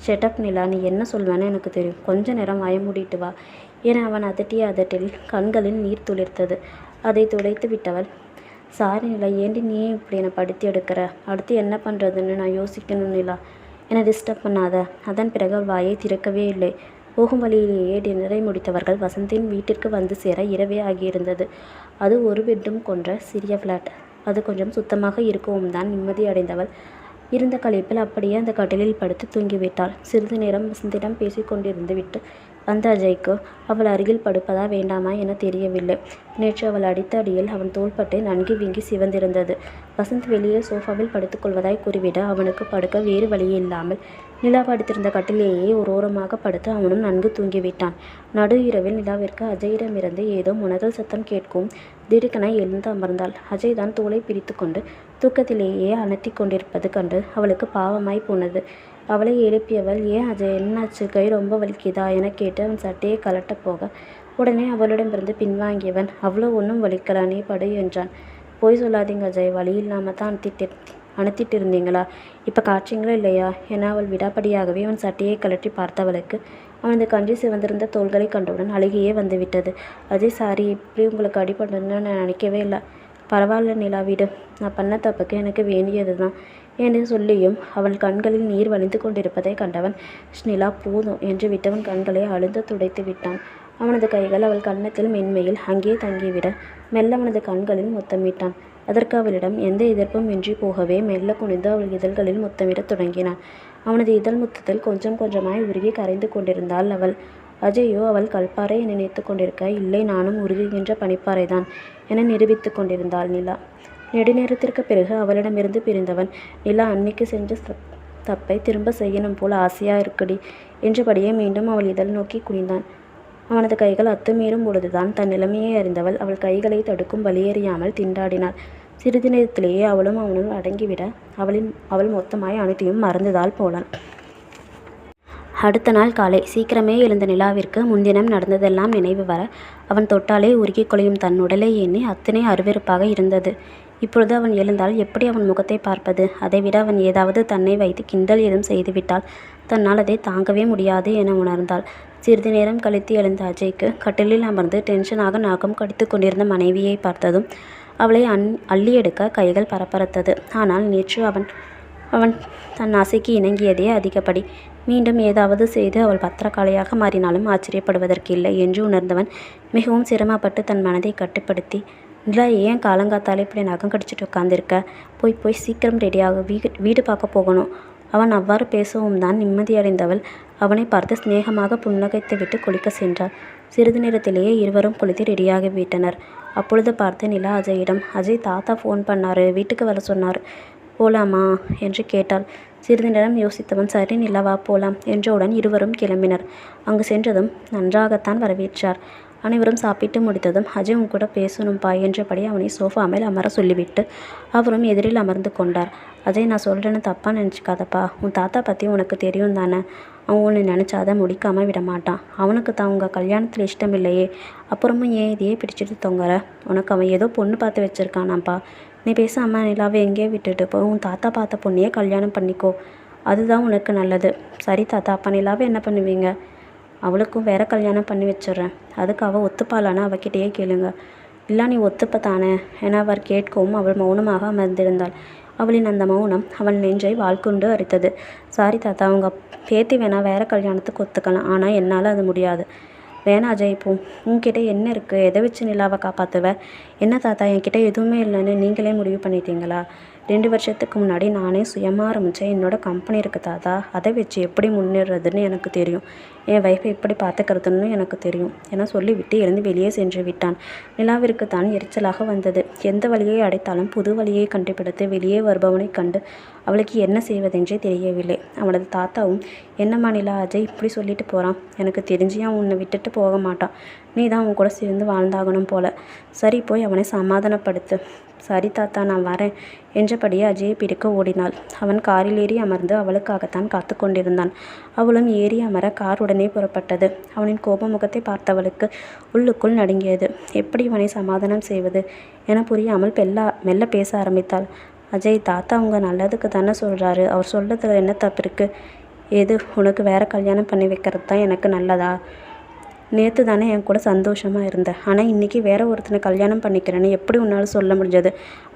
ஷெட்டப் நிலா, நீ என்ன சொல்வேன்னு எனக்கு தெரியும். கொஞ்ச நேரம் வாய மூடிட்டு வா என அவன் அதட்டிய அதட்டில் கண்களில் நீர் துளிர்த்தது. அதை துடைத்து விட்டவள், சாரி நிலா, ஏண்டி நீ இப்படி என்னை படுத்தி எடுக்கிற? அடுத்து என்ன பண்ணுறதுன்னு நான் யோசிக்கணும் நிலா, என்னை டிஸ்டர்ப் பண்ணாத. அதன் பிறகு அவள் வாயை திறக்கவே இல்லை. போகும் வழியிலேயே டின்னரை முடித்தவர்கள் வசந்தின் வீட்டிற்கு வந்து சேர இரவே ஆகியிருந்தது. அது ஒரு பெட்ரூம் கொண்ட சிறிய ஃப்ளாட். அது கொஞ்சம் சுத்தமாக இருக்கவும் தான் நிம்மதி அடைந்தவள் இருந்த களைப்பில் அப்படியே அந்த கட்டிலில் படுத்து தூங்கிவிட்டாள். சிறிது நேரம் வசந்திடம் பேசி கொண்டிருந்து விட்டு வந்த அஜய்க்கு அவள் அருகில் படுப்பதா வேண்டாமா என தெரியவில்லை. நேற்று அவள் அடித்த அடியில் அவன் தோள்பட்டை நன்கு வீங்கி சிவந்திருந்தது. வசந்த் வெளியே சோஃபாவில் படுத்துக்கொள்வதாய் கூறிவிட அவனுக்கு படுக்க வேறு வழியில்லாமல் நிலா படுத்திருந்த கட்டிலேயே ஒரு ஓரமாக படுத்து அவனும் நன்கு தூங்கிவிட்டான். நடு இரவில் நிலாவிற்கு அஜயிடமிருந்து ஏதோ முனகல் சத்தம் கேட்கும். திடுக்கென எழுந்து அமர்ந்தாள். அஜய் தான் தோலை பிரித்து கொண்டு தூக்கத்திலேயே அணைத்தி கொண்டிருப்பது கண்டு அவளுக்கு பாவமாய் போனது. அவளை எழுப்பியவள், ஏன் அஜய், என்னாச்சு? கை ரொம்ப வலிக்குதா என கேட்டு அவன் சட்டையை கலட்டப் போக உடனே அவளிடமிருந்து பின்வாங்கியவன், அவ்வளோ ஒன்றும் வலிக்கலா, நீ படு என்றான். போய் சொல்லாதீங்க அஜய், வலி இல்லாமல் தான் அணைத்திட்டு இருந்தீங்களா? இப்போ காய்ச்சிங்களா இல்லையா என அவள் விடாப்படியாகவே அவன் சட்டையை கலட்டி பார்த்தவளுக்கு அவனது கஞ்சி சிவந்திருந்த தோள்களை கண்டவுடன் அழுகையே வந்துவிட்டது. அஜய், சாரி, இப்படி உங்களுக்கு அடிபடுன்னு நான் நினைக்கவே இல்லை. பரவாயில்ல நிலா, விடு. நான் பண்ண தப்புக்கு எனக்கு வேண்டியது தான் என்று சொல்லியும் அவள் கண்களில் நீர் வழிந்து கொண்டிருப்பதை கண்டவன், நிலா போதும் என்று விட்டவன் கண்களை அழுந்து துடைத்து விட்டான். அவனது கைகள் அவள் கன்னத்தில் மென்மையில் அங்கே தங்கிவிட மெல்ல அவனது கண்களில் முத்தமிட்டான். அதற்கு அவளிடம் எந்த எதிர்ப்பும் இன்றி போகவே மெல்ல குனிந்து அவள் இதழ்களில் முத்தமிடத் தொடங்கினான். அவனது இதழ் முத்தத்தில் கொஞ்சம் கொஞ்சமாய் உருகி கரைந்து கொண்டிருந்தாள் அவள். அஜயோ அவள் கல்பாறை என நினைத்து கொண்டிருக்க, இல்லை, நானும் உருகுகின்ற பனிப்பாறைதான் என நிரூபித்து கொண்டிருந்தாள் நிலா. நெடுநேரத்திற்கு பிறகு அவளிடமிருந்து பிரிந்தவன், நிலா, அன்னைக்கு செஞ்ச தப்பை திரும்ப செய்யணும் போல் ஆசையா இருக்குடி என்றபடியே மீண்டும் அவள் இதழ் நோக்கி குனிந்தான். அவனது கைகள் அத்துமீறும் பொழுதுதான் தன் நிலைமையை அறிந்தவள் அவள் கைகளை தடுக்கும் வழியறியாமல் திண்டாடினாள். சிறிது நேரத்திலேயே அவளும் அவனுள் அடங்கிவிட அவள் மொத்தமாய் அனைத்தையும் மறந்ததால் போனாள். அடுத்த நாள் காலை சீக்கிரமே எழுந்த நிலாவிற்கு முன்தினம் நடந்ததெல்லாம் நினைவு வர அவன் தொட்டாலே உருகி கொலையும் தன் உடலை எண்ணி அத்தனை அருவெறுப்பாக இருந்தது. இப்பொழுது அவன் எழுந்தால் எப்படி அவன் முகத்தை பார்ப்பது? அதைவிட அவன் ஏதாவது தன்னை வைத்து கிண்டல் ஏதும் செய்துவிட்டால் தன்னால் அதை தாங்கவே முடியாது என உணர்ந்தாள். சிறிது நேரம் கழித்து எழுந்த அஜய்க்கு கட்டிலில் அமர்ந்து டென்ஷனாக நாகம் கடித்து கொண்டிருந்த மனைவியை பார்த்ததும் அவளை அள்ளி எடுக்க கைகள் பரபரத்தது. ஆனால் நேற்று அவன் அவன் தன் ஆசைக்கு இணங்கியதே அதிகப்படி. மீண்டும் ஏதாவது செய்து அவள் பத்திரகாளியாக மாறினாலும் ஆச்சரியப்படுவதற்கில்லை என்று உணர்ந்தவன் மிகவும் சிரமப்பட்டு தன் மனதை கட்டுப்படுத்தி, நிலா ஏன் காலங்காத்தாலே இப்படி நகம் கடிச்சிட்டு உட்காந்துருக்க? போய் போய் சீக்கிரம் ரெடியாக வீடு பார்க்க போகணும். அவன் அவ்வாறு பேசவும் தான் நிம்மதியடைந்தவள் அவனை பார்த்து சிநேகமாக புன்னகைத்து விட்டு குளிக்க சென்றாள். சிறிது நேரத்திலேயே இருவரும் குளித்து ரெடியாகி விட்டனர். அப்பொழுது பார்த்து நிலா அஜயிடம், அஜய் தாத்தா ஃபோன் பண்ணாரு, வீட்டுக்கு வர சொன்னார், போலாமா என்று கேட்டாள். சிறிது நேரம் யோசித்தவன், சரி நிலா வா போலாம் என்றவுடன் இருவரும் கிளம்பினர். அங்கு சென்றதும் நன்றாகத்தான் வரவேற்றார். அனைவரும் சாப்பிட்டு முடித்ததும், அஜய் உன் கூட பேசணும்பா என்றபடி அவனை சோஃபா மேல் அமர சொல்லிவிட்டு அவரும் எதிரில் அமர்ந்து கொண்டார். அஜய், நான் சொல்கிறேன்னு தப்பாக நினச்சிக்காதப்பா. உன் தாத்தா பற்றி உனக்கு தெரியும் தானே. அவன் உன்னை நினச்சாத முடிக்காமல் விட மாட்டான். அவனுக்கு தான் உங்கள் கல்யாணத்தில் இஷ்டம் இல்லையே, அப்புறமும் ஏன் இதையே பிடிச்சிட்டு தொங்குற? உனக்கு அவன் ஏதோ பொண்ணு பார்த்து வச்சுருக்கானாப்பா. நீ பேசாமல் நிலாவை எங்கேயே விட்டுட்டு போ, உன் தாத்தா பார்த்த பொண்ணையே கல்யாணம் பண்ணிக்கோ, அதுதான் உனக்கு நல்லது. சரி தாத்தா, அப்போ நிலாவை என்ன பண்ணுவீங்க? அவளுக்கும் வேற கல்யாணம் பண்ணி வச்சிட்றேன். அதுக்கு அவள் ஒத்துப்பாளான்னு அவகிட்டேயே கேளுங்க. இல்லை நீ ஒத்துப்ப தானே என அவர் கேட்கவும் அவள் மௌனமாக அமர்ந்திருந்தாள். அவளின் அந்த மௌனம் அவள் நெஞ்சை வாள்கொண்டு அரித்தது. சாரி தாத்தா, அவங்க பேத்தி வேணா வேற கல்யாணத்துக்கு ஒத்துக்கலாம், ஆனால் என்னால் அது முடியாது. வேணா அஜய், இப்போ உங்ககிட்ட என்ன இருக்குது? எதை வச்சு நிலாவை காப்பாற்றுவ? என்ன தாத்தா, என்கிட்ட எதுவுமே இல்லைன்னு நீங்களே முடிவு பண்ணிட்டீங்களா? 2 வருஷத்துக்கு முன்னாடி நானே சுயமாக ஆரம்பித்தேன். என்னோடய கம்பெனி இருக்குது தாத்தா, அதை வச்சு எப்படி முன்னேறதுன்னு எனக்கு தெரியும். என் வைஃபை எப்படி பார்த்துக்கிறதுன்னு எனக்கு தெரியும் என சொல்லிவிட்டு எழுந்து வெளியே சென்று விட்டான். நிலாவிற்கு தான் எரிச்சலாக வந்தது. எந்த வழியை அடைத்தாலும் புது வழியை கண்டுபிடித்து வெளியே வருபவனை கண்டு அவளுக்கு என்ன செய்வதென்றே தெரியவில்லை. அவளது தாத்தாவும், என்னம்மா நிலா, அஜய் இப்படி சொல்லிட்டு போகிறான், எனக்கு தெரிஞ்சு அவன் உன்னை விட்டுட்டு போக மாட்டான், நீ தான் அவன் கூட சேர்ந்து வாழ்ந்தாகணும் போல. சரி, போய் அவனை சமாதானப்படுத்து. சரி தாத்தா, நான் வரேன் என்றபடியே அஜயை பிடிக்க ஓடினாள். அவன் காரில் ஏறி அமர்ந்து அவளுக்காகத்தான் காத்து கொண்டிருந்தான். அவளும் ஏறி அமர கார் உடனே புறப்பட்டது. அவனின் கோப முகத்தை பார்த்தவளுக்கு உள்ளுக்குள் நடுங்கியது. எப்படி இவனை சமாதானம் செய்வது என புரியாமல் மெல்ல பேச ஆரம்பித்தாள். அஜய், தாத்தா உங்கள் நல்லதுக்கு தானே சொல்கிறாரு, அவர் சொல்கிறதுல என்ன தப்பு இருக்குது? எது, உனக்கு வேற கல்யாணம் பண்ணி வைக்கிறது தான் எனக்கு நல்லதா? நேற்று தானே என் கூட சந்தோஷமாக இருந்தேன், ஆனால் இன்றைக்கி வேற ஒருத்தனை கல்யாணம் பண்ணிக்கிறேன்னு எப்படி உன்னால் சொல்ல முடிஞ்சது?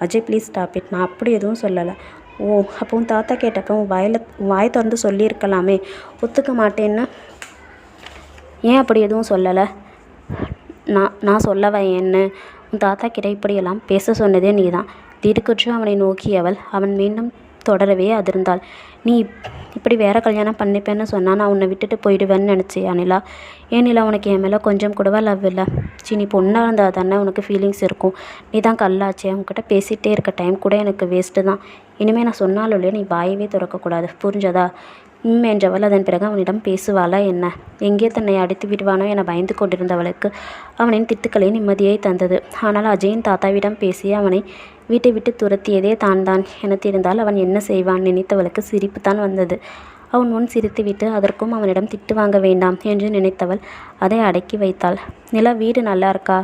Ajay please stop it. நான் அப்படி எதுவும் சொல்லலை. ஓ, அப்போ உன் தாத்தா கேட்டப்போ உன் வாய் திறந்து சொல்லியிருக்கலாமே, ஒத்துக்க மாட்டேன்னு ஏன் அப்படி எதுவும் சொல்லலை? நான் சொல்லவா என்ன? உன் தாத்தா கிட்ட இப்படியெல்லாம் பேச சொன்னதே நீ தான். திடுக்குற்று அவனை நோக்கியவள் அவன் மீண்டும் தொடரவே அதிர்ந்தாள். நீ இப்படி வேற கல்யாணம் பண்ணிப்பேன்னு சொன்னால் நான் உன்னை விட்டுட்டு போயிடுவேன்னு நினச்சியா நிலா? ஏன் நிலா, உனக்கு என் மேலே கொஞ்சம் கூடவா லவ் இல்லை? நீ பொண்ணாக இருந்தால் தானே உனக்கு ஃபீலிங்ஸ் இருக்கும். நீ தான் கல்லாச்சே, உங்ககிட்ட பேசிகிட்டே இருக்க டைம் கூட எனக்கு வேஸ்ட்டு தான். இனிமேல் நான் சொன்னாலும் நீ வாயவே திறக்கக்கூடாது, புரிஞ்சதா? என்றவள் அதன் பிறகு அவனிடம் பேசுவாளா என்ன? எங்கே தன்னை அடித்து விடுவானோ என பயந்து கொண்டிருந்தவளுக்கு அவனின் திட்டுக்களே நிம்மதியை தந்தது. ஆனால் அஜயின் தாத்தாவிடம் பேசி அவனை வீட்டை விட்டு துரத்தியதே தான் என தெரிந்தால் அவன் என்ன செய்வான் நினைத்தவளுக்கு சிரிப்பு தான் வந்தது. அவன் முன் சிரித்துவிட்டு அதற்கும் அவனிடம் திட்டு வாங்க வேண்டாம் என்று நினைத்தவள் அதை அடக்கி வைத்தாள். நிலா, வீடு நல்லா இருக்கா?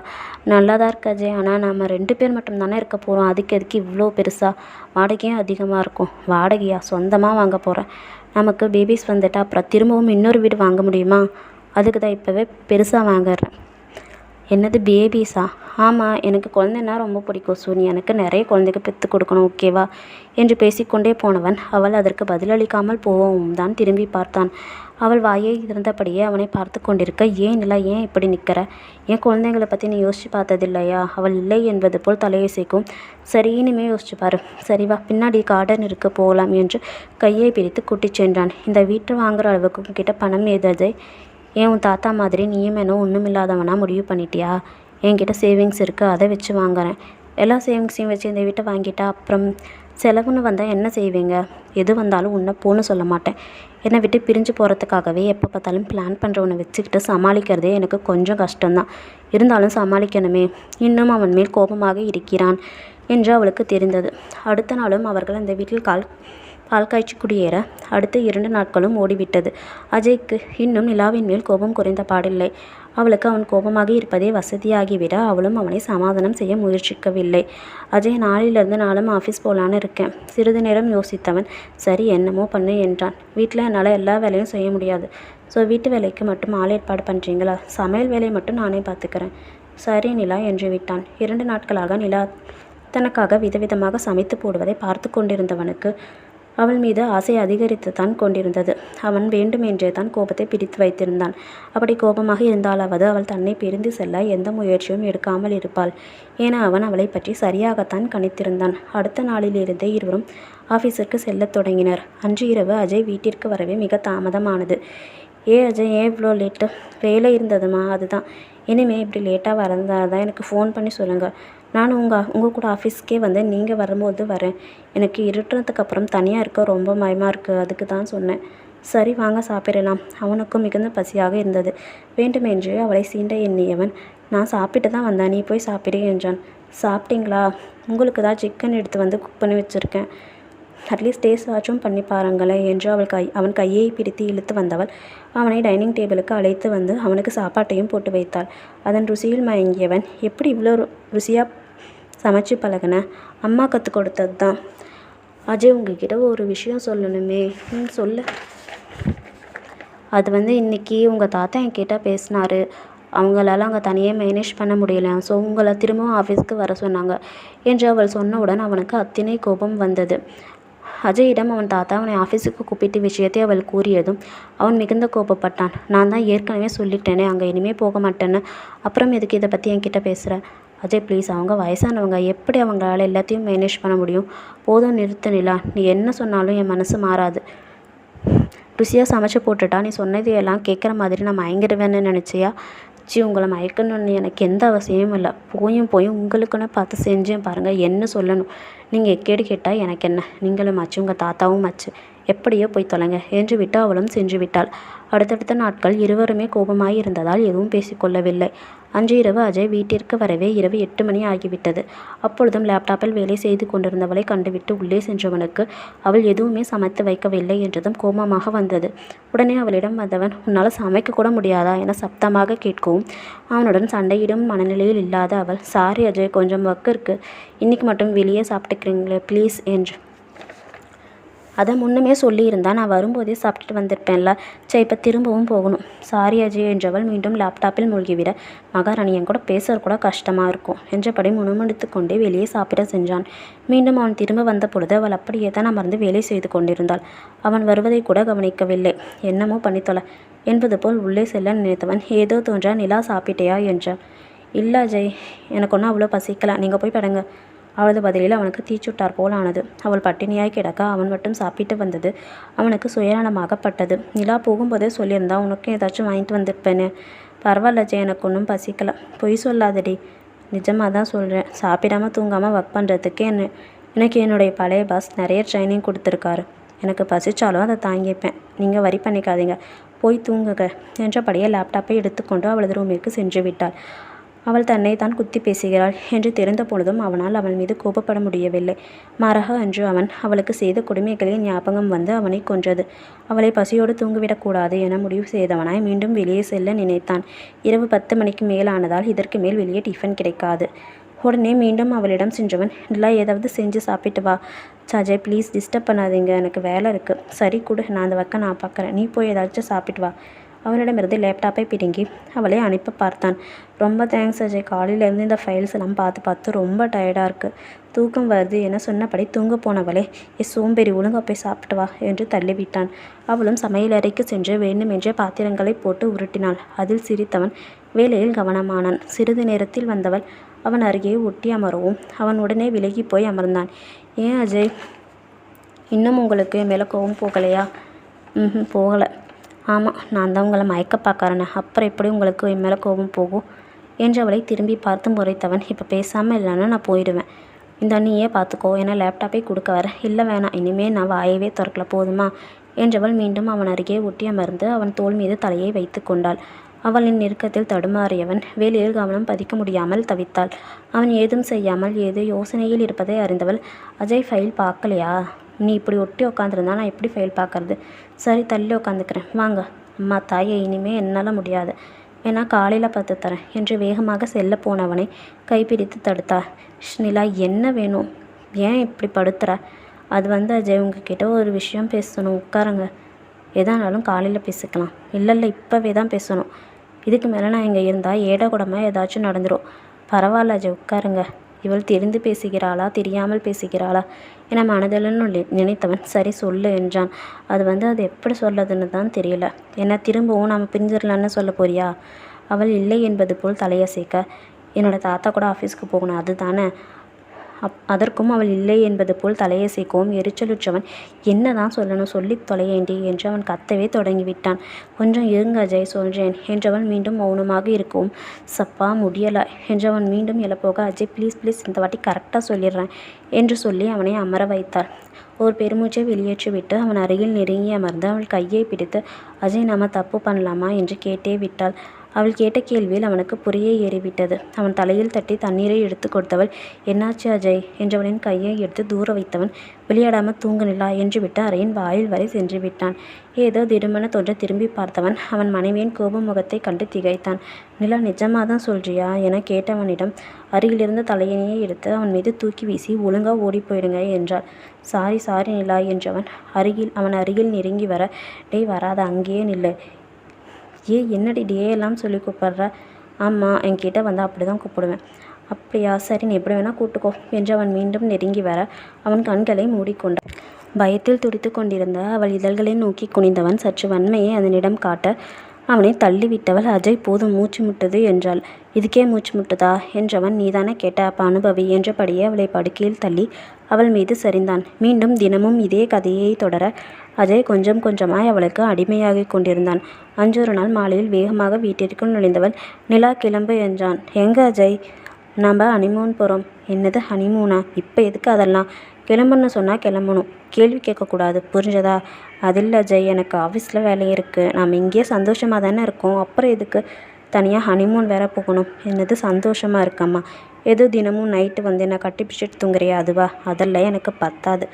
நல்லா தான் இருக்கா அஜய், ஆனால் நம்ம 2 பேர் மட்டும் தானே இருக்க போகிறோம், அதுக்கு எதுக்கு இவ்வளோ பெருசாக? வாடகையும் அதிகமாக இருக்கும். வாடகையா? சொந்தமாக வாங்க போகிறேன். நமக்கு பேபிஸ் வந்துட்டா அப்புறம் திரும்பவும் இன்னொரு வீடு வாங்க முடியுமா? அதுக்கு தான் இப்போவே பெருசாக வாங்குறேன். என்னது பேபிஸா? ஆமாம், எனக்கு குழந்தைன்னா ரொம்ப பிடிக்கும். ஸோ நீ எனக்கு நிறைய குழந்தைக்கு பெற்று கொடுக்கணும், ஓகேவா என்று பேசிக்கொண்டே போனவன் அவள் அதற்கு பதிலளிக்காமல் போகவும் தான் திரும்பி பார்த்தான். அவள் வாயை இருந்தபடியே அவனை பார்த்து கொண்டிருக்க, ஏன் இல்லை, ஏன் இப்படி நிற்கிற? என் குழந்தைங்களை பற்றி நீ யோசிச்சு பார்த்ததில்லையா? அவள் இல்லை என்பது போல் தலையசைக்கும். சரி, இனிமே யோசிச்சு பாரு. சரி வா, பின்னாடி கார்டன் இருக்க போகலாம் என்று கையை பிடித்து கூட்டிச் சென்றான். இந்த வீட்டை வாங்குற அளவுக்கு உங்ககிட்ட பணம் ஏதாவது? ஏன் உன் தாத்தா மாதிரி நீயும் என்ன ஒன்றும் இல்லாதவனா முடிவு பண்ணிட்டியா? என்கிட்ட சேவிங்ஸ் இருக்குது, அதை வச்சு வாங்குறேன். எல்லா சேவிங்ஸையும் வச்சு இந்த வீட்டை வாங்கிட்டா அப்புறம் செலவுன்னு வந்தால் என்ன செய்வீங்க? எது வந்தாலும் உன்னை போன்னு சொல்ல மாட்டேன். என்னை விட்டு பிரிஞ்சு போகிறதுக்காகவே எப்போ பார்த்தாலும் பிளான் பண்ணுறவனை வச்சுக்கிட்டு சமாளிக்கிறதே எனக்கு கொஞ்சம் கஷ்டம்தான். இருந்தாலும் சமாளிக்கணுமே. இன்னும் அவன் மேல் கோபமாக இருக்கிறான் என்று அவளுக்கு தெரிந்தது. அடுத்த நாளும் அவர்கள் அந்த வீட்டில் பால் காய்ச்சி குடியேற அடுத்த 2 நாட்களும் ஓடிவிட்டது. அஜய்க்கு இன்னும் நிலாவின் மேல் கோபம் குறைந்த பாடில்லை. அவளுக்கு அவன் கோபமாக இருப்பதே வசதியாகிவிட அவளும் அவனை சமாதானம் செய்ய முயற்சிக்கவில்லை. அஜய், நாளிலிருந்து நாளும் ஆஃபீஸ் போகலான்னு இருக்கேன். சிறிது நேரம் யோசித்தவன், சரி என்னமோ பண்ணு என்றான். வீட்டில் என்னால் எல்லா வேலையும் செய்ய முடியாது. ஸோ வீட்டு வேலைக்கு மட்டும் ஆள் ஏற்பாடு பண்ணுறீங்களா? சமையல் வேலையை மட்டும் நானே பார்த்துக்கிறேன். சரி நிலா என்று விட்டான். 2 நாட்களாக நிலா தனக்காக விதவிதமாக சமைத்து போடுவதை பார்த்து கொண்டிருந்தவனுக்கு அவள் மீது ஆசை அதிகரித்து தான் கொண்டிருந்தது. அவன் வேண்டுமென்றே தான் கோபத்தை பிடித்து வைத்திருந்தான். அப்படி கோபமாக இருந்தாலாவது அவள் தன்னை பிரிந்து செல்ல எந்த முயற்சியும் எடுக்காமல் இருப்பாள். ஏன்னா அவன் அவளை பற்றி சரியாகத்தான் கணித்திருந்தான். அடுத்த நாளிலிருந்தே இருவரும் ஆஃபீஸிற்கு செல்லத் தொடங்கினர். அன்று இரவு அஜய் வீட்டிற்கு வரவே மிக தாமதமானது. அஜய், ஏன் இவ்வளோ லேட்டு? வேலை இருந்ததுமா, அதுதான். இனிமேல் இப்படி லேட்டாக வரந்தால் தான் எனக்கு ஃபோன் பண்ணி சொல்லுங்கள். நான் உங்கள் கூட ஆஃபீஸ்க்கே வந்து நீங்கள் வரும்போது வரேன். எனக்கு இருட்டுனதுக்கு அப்புறம் தனியாக இருக்க ரொம்ப பயமாக இருக்குது, அதுக்கு தான் சொன்னேன். சரி வாங்க சாப்பிடலாம். அவனுக்கும் மிகுந்த பசியாக இருந்தது. வேண்டுமென்றே அவளை சீண்ட எண்ணியவன், நான் சாப்பிட்டு தான் வந்தேன், நீ போய் சாப்பிடு என்றான். சாப்பிட்டீங்களா? உங்களுக்கு தான் சிக்கன் எடுத்து வந்து குக் பண்ணி வச்சுருக்கேன், அட்லீஸ்ட் டேஸ்ட் ஆச்சும் பண்ணி பாருங்களேன் என்று அவன் கையை பிடித்து இழுத்து வந்தவள் அவனை டைனிங் டேபிளுக்கு அழைத்து வந்து அவனுக்கு சாப்பாட்டையும் போட்டு வைத்தாள். அதன் ருசியில் மயங்கியவன், எப்படி இவ்வளோ ருசியாக சமைச்சு பழகின? அம்மா கற்றுக் கொடுத்தது தான். அஜய், உங்ககிட்ட ஒரு விஷயம் சொல்லணுமே. சொல்ல. அது இன்றைக்கி உங்கள் தாத்தா என்கிட்ட பேசினார். அவங்களால அங்கே தனியாக மேனேஜ் பண்ண முடியல, ஸோ உங்களை திரும்பவும் ஆஃபீஸ்க்கு வர சொன்னாங்க என்று அவள் சொன்னவுடன் அவனுக்கு அத்தனை கோபம் வந்தது. அஜயிடம் அவன் தாத்தா அவனை ஆஃபீஸுக்கு கூப்பிட்டு விஷயத்தை அவள் கூறியதும் அவன் மிகுந்த கோபப்பட்டான். நான் தான் ஏற்கனவே சொல்லிட்டேனே, அங்கே இனிமேல் போக மாட்டேன்னு, அப்புறம் எதுக்கு இதை பற்றி என்கிட்ட பேசுகிற? அஜய் ப்ளீஸ், அவங்க வயசானவங்க, எப்படி அவங்களால எல்லாத்தையும் மேனேஜ் பண்ண முடியும்? போதும் நிறுத்து நிலா, நீ என்ன சொன்னாலும் என் மனசு மாறாது. ருசியாக சமைச்சு போட்டுட்டா நீ சொன்னது எல்லாம் கேட்குற மாதிரி நான் மயங்கிடுவேன்னு நினச்சியா? உங்களை மயக்கணும்னு எனக்கு எந்த அவசியமும் இல்லை. போயும் உங்களுக்குன்னு பார்த்து செஞ்சேன் பாருங்கள், என்ன சொல்லணும்? நீங்கள் எக்கேடு கேட்டால் எனக்கு என்ன? நீங்களும் ஆச்சு, உங்கள் தாத்தாவும் ஆச்சு, எப்படியோ போய் தொலைங்க என்று விட்டு அவளும் சென்று விட்டாள். அடுத்தடுத்த நாட்கள் இருவருமே கோபமாய் இருந்ததால் எதுவும் பேசிக்கொள்ளவில்லை. அன்று இரவு அஜய் வீட்டிற்கு வரவே இரவு 8 மணி ஆகிவிட்டது. அப்பொழுதும் லேப்டாப்பில் வேலை செய்து கொண்டிருந்தவளை கண்டுவிட்டு உள்ளே சென்றவனுக்கு அவள் எதுவுமே சமைத்து வைக்கவில்லை என்றதும் கோபமாக வந்தது. உடனே அவளிடம் வந்தவன், உன்னால் சமைக்க கூட முடியாதா என சப்தமாக கேட்கவும் அவனுடன் சண்டையிடும் மனநிலையில் இல்லாத அவள், சாரி அஜய், கொஞ்சம் ஒர்க் இருக்குது, இன்றைக்கி மட்டும் வெளியே சாப்பிட்டுக்கிறீங்களே ப்ளீஸ் என்று. அதை முன்னுமே சொல்லியிருந்தா நான் வரும்போதே சாப்பிட்டுட்டு வந்திருப்பேன்ல. இப்போ திரும்பவும் போகணும். சாரி அஜய் என்றவள் மீண்டும் லேப்டாப்பில் மூழ்கிவிட, மகாராணி என் கூட பேசுறது கூட கஷ்டமாக இருக்கும் என்றபடி முணுமுணுத்து கொண்டே வெளியே சாப்பிட சென்றான். மீண்டும் அவன் திரும்ப வந்த பொழுது அவள் அப்படியே தான் அமர்ந்து வேலை செய்து கொண்டிருந்தாள். அவன் வருவதை கூட கவனிக்கவில்லை. என்னமோ பண்ணித்தொலை என்பது போல் உள்ளே செல்ல நினைத்தவன் ஏதோ தோன்றா, நிலா சாப்பிட்டையா என்றான். இல்லை அஜய், எனக்கு ஒன்றும் அவ்வளோ பசிக்கலாம், நீங்கள் போய் படுங்க. அவளது பதிலில் அவனுக்கு தீச்சுட்டார் போல் ஆனது. அவள் பட்டினியாய் கிடக்க அவன் மட்டும் சாப்பிட்டு வந்தது அவனுக்கு சுயநலமாகப்பட்டது. நிலா போகும்போதே சொல்லியிருந்தா உனக்கு ஏதாச்சும் வாங்கிட்டு வந்திருப்பேன்னு. பரவாயில்ல ஜெய், எனக்கு ஒன்றும் பசிக்கலை. பொய் சொல்லாதடி, நிஜமாக தான் சொல்கிறேன். சாப்பிடாமல் தூங்காமல் ஒர்க் பண்ணுறதுக்கு எனக்கு என்னுடைய பழைய பாஸ் நிறைய ட்ரைனிங் கொடுத்துருக்காரு. எனக்கு பசிச்சாலும் அதை தாங்கிப்பேன். நீங்கள் வரி பண்ணிக்காதீங்க, போய் தூங்குங்க என்றபடியே லேப்டாப்பை எடுத்துக்கொண்டு அவளது ரூமிற்கு சென்று விட்டாள். அவள் தன்னை தான் குத்தி பேசுகிறாள் என்று தெரிந்த பொழுதும் அவனால் அவள் மீது கோபப்பட முடியவில்லை. மாறாக அன்று அவன் அவளுக்கு செய்த கொடுமைகளின் ஞாபகம் வந்து அவனை கொன்றது. அவளை பசியோடு தூங்கிவிடக்கூடாது என முடிவு செய்தவனாய் மீண்டும் வெளியே செல்ல நினைத்தான். இரவு 10 மணிக்கு மேலானதால் இதற்கு மேல் வெளியே டிஃபன் கிடைக்காது. உடனே மீண்டும் அவளிடம் சென்றவன், இல்லை ஏதாவது செஞ்சு சாப்பிட்டு வா. அஜய் ப்ளீஸ் டிஸ்டர்ப் பண்ணாதீங்க, எனக்கு வேலை இருக்குது. சரி கொடு, நான் அந்த பக்கம் நான் பார்க்குறேன், நீ போய் ஏதாச்சும் சாப்பிட்டு வா. அவனிடமிருந்து லேப்டாப்பை பிடுங்கி அவளை அனுப்ப பார்த்தான். ரொம்ப தேங்க்ஸ் அஜய், காலையிலேருந்து இந்த ஃபைல்ஸ் எல்லாம் பார்த்து ரொம்ப டயர்டாக இருக்குது, தூக்கம் வருது என சொன்னபடி தூங்க போனவளே, சோம்பேறி, ஒழுங்கா போய் சாப்பிட்டு வா என்று தள்ளிவிட்டான். அவளும் சமையலறைக்கு சென்று வேண்டுமென்றே பாத்திரங்களை போட்டு உருட்டினாள். அதில் சிரித்தவன் வேலையில் கவனமானான். சிறிது நேரத்தில் வந்தவள் அவன் அருகே ஒட்டி அமரவும் அவன் உடனே விலகி போய் அமர்ந்தான். ஏன் அஜய், இன்னும் உங்களுக்கு மேலே கோவம் போகலையா? போகலை. ஆமாம், நான் தான் உங்களை மயக்க பார்க்கறேனே, அப்புறம் எப்படி உங்களுக்கு என் மேலே கோபம் போகும் என்று அவளை திரும்பி பார்த்து முறைத்தவன், இப்போ பேசாமல் இல்லைன்னா நான் போயிடுவேன். இந்த நீயே பார்த்துக்கோ என லேப்டாப்பை கொடுக்க வர, இல்லை வேணாம், இனிமேல் நான் வாயவே திறக்கல, போதுமா என்றவள் மீண்டும் அவன் அருகே ஒட்டி அமர்ந்து அவன் தோள் மீது தலையை வைத்து கொண்டாள். அவளின் நெருக்கத்தில் தடுமாறியவன் வேலையில் கவனம் பதிக்க முடியாமல் தவித்தாள். அவன் ஏதும் செய்யாமல் ஏதோ யோசனையில் இருப்பதை அறிந்தவள், அஜய் ஃபைல் பார்க்கலையா? நீ இப்படி ஒட்டி உட்காந்துருந்தா நான் எப்படி ஃபைல் பார்க்கறது? சரி தள்ளி உட்காந்துக்கிறேன், வாங்க. அம்மா தாயை, இனிமேல் என்னால் முடியாது, வேணா காலையில் பார்த்து தரேன் என்று வேகமாக செல்ல போனவனை கைப்பிடித்து தடுத்தார். நிலா, என்ன வேணும்? ஏன் இப்படி படுத்துற? அது அஜய், உங்ககிட்ட ஒரு விஷயம் பேசணும், உட்காருங்க. எதானாலும் காலையில் பேசிக்கலாம். இல்லை இப்போவே தான் பேசணும். இதுக்கு மேலே நான் இங்கே இருந்தால் ஏடா கூடமாக ஏதாச்சும் நடந்துடும். பரவாயில்ல அஜய், உட்காருங்க. இவள் தெரிந்து பேசுகிறாளா தெரியாமல் பேசுகிறாளா என மனதில் நினைத்தவன் சரி சொல்லு என்றான். அது எப்படி சொல்லதுன்னு தான் தெரியல. என்ன திரும்பவும் நாம் பிரிஞ்சிடலான்னு சொல்ல போறியா? அவள் இல்லை என்பது போல் தலையசைக்க, என்னோட தாத்தா கூட ஆஃபீஸ்க்கு போகணும் அதுதானே. அதற்கும் அவள் இல்லை என்பது போல் தலையசைக்கவும் எரிச்சலுற்றவன் என்ன தான் சொல்லணும் சொல்லி தொலையேண்டி என்று அவன் கத்தவே தொடங்கிவிட்டான். கொஞ்சம் இருங்க அஜய் சொல்கிறேன் என்றவன் மீண்டும் மௌனமாக இருக்கவும், சப்பா முடியலை என்றவன் மீண்டும் எழப்போக, அஜய் ப்ளீஸ் ப்ளீஸ் இந்த வாட்டி கரெக்டாக சொல்லிடுறேன் என்று சொல்லி அவனை அமர வைத்தாள். ஒரு பெருமூச்சை வெளியேற்றிவிட்டு அவன் அருகில் நெருங்கி அமர்ந்து அவள் கையை பிடித்து, அஜய் நாம தப்பு பண்ணலாமா என்று கேட்டே விட்டாள். அவள் கேட்ட கேள்வியில் அவனுக்கு புரியே ஏறிவிட்டது. அவன் தலையில் தட்டி தண்ணீரை எடுத்து கொடுத்தவள், என்னாச்சு அஜய் என்றவனின் கையை எடுத்து தூர வைத்தவன், விளையாடாமல் தூங்கு நிலா என்று விட்டு அறையின் வாயில் வரை சென்று விட்டான். ஏதோ திடுமென தோன்ற திரும்பி பார்த்தவன் அவன் மனைவியின் கோப முகத்தை கண்டு திகைத்தான். நிலா நிஜமாதான் சொல்றியா என கேட்டவனிடம் அருகிலிருந்த தலையணையை எடுத்து அவன் மீது தூக்கி வீசி, ஒழுங்கா ஓடி போயிடுங்க என்றாள். சாரி சாரி நிலா என்றவன் அவன் அருகில் நெருங்கி வர, டேய் வராத அங்கேயே நில்லு. என்னடி டே எல்லாம் சொல்லி கூப்பிட்ற? ஆமாம், என்கிட்ட வந்தால் அப்படி தான் கூப்பிடுவேன். அப்படியா, சரி நீ எப்படி வேணால் கூப்பிட்டுக்கோ என்று அவன் மீண்டும் நெருங்கி வர அவன் கண்களை மூடிக்கொண்டான். பயத்தில் துடித்து கொண்டிருந்த அவள் இதழ்களை நோக்கி குனிந்தவன் சற்று வன்மையை அதனிடம் காட்ட அவனை தள்ளிவிட்டவள், அஜய் போதும் மூச்சு முட்டுது என்றாள். இதுக்கே மூச்சு முட்டுதா என்றவன், நீதானே கேட்ட, அப்போ அனுபவி என்றபடியே அவளை படுக்கையில் தள்ளி அவள் மீது சரிந்தான். மீண்டும் தினமும் இதே கதையை தொடர அஜய் கொஞ்சம் கொஞ்சமாய் அவளுக்கு அடிமையாகி கொண்டிருந்தான். அன்றொரு நாள் மாலையில் வேகமாக வீட்டிற்குள் நுழைந்தவள், நிலா கிளம்பு என்றான். எங்க அஜய்? நம்ம ஹனிமூன் போகிறோம். என்னது ஹனிமூனா? இப்போ எதுக்கு அதெல்லாம்? கிளம்புன்னு சொன்னால் கிளம்பணும், கேள்வி கேட்கக்கூடாது, புரிஞ்சதா? அதில் அஜய், எனக்கு ஆஃபீஸில் வேலை இருக்குது, நாம் இங்கேயே சந்தோஷமாக தானே இருக்கோம், அப்புறம் எதுக்கு தனியாக ஹனிமூன் வேற போகணும்? என்னது சந்தோஷமாக இருக்கம்மா? ஏதோ தினமும் நைட்டு வந்து என்னை கட்டி பிடிச்சிட்டு தூங்குறியா அதுவா? அதெல்லாம் எனக்கு பத்தாது.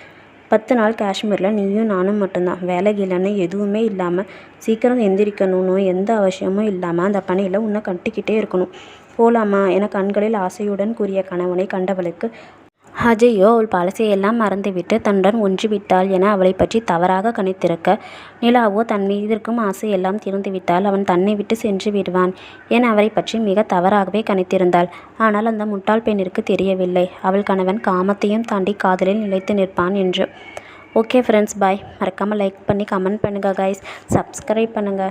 10 நாள் காஷ்மீரில் நீயும் நானும் மட்டும்தான், வேலை இல்லைன்னு எதுவுமே இல்லாமல் சீக்கிரம் எந்திரிக்கணும்னு எந்த அவசியமும் இல்லாமல் அந்த பணியில் உன்னை கட்டிக்கிட்டே இருக்கணும். போலாமா என கண்களில் ஆசையுடன் கூறிய கணவனை கண்டவளுக்கு அஜய்யோ அவள் பழசையெல்லாம் மறந்துவிட்டு தன்னுடன் ஒன்றிவிட்டாள் என அவளை பற்றி தவறாக கணித்திருக்க, நிலாவோ தன் மீதிருக்கும் ஆசையெல்லாம் தீர்ந்துவிட்டால் அவன் தன்னை விட்டு சென்று விடுவான் என அவரை பற்றி மிக தவறாகவே கணித்திருந்தாள். ஆனால் அந்த முட்டாள் பெண்ணிற்கு தெரியவில்லை அவள் கணவன் காமத்தையும் தாண்டி காதலில் நிலைத்து நிற்பான் என்று. ஓகே ஃப்ரெண்ட்ஸ், பாய். மறக்காமல் லைக் பண்ணி கமெண்ட் பண்ணுங்கள் கைஸ், சப்ஸ்கிரைப் பண்ணுங்கள்.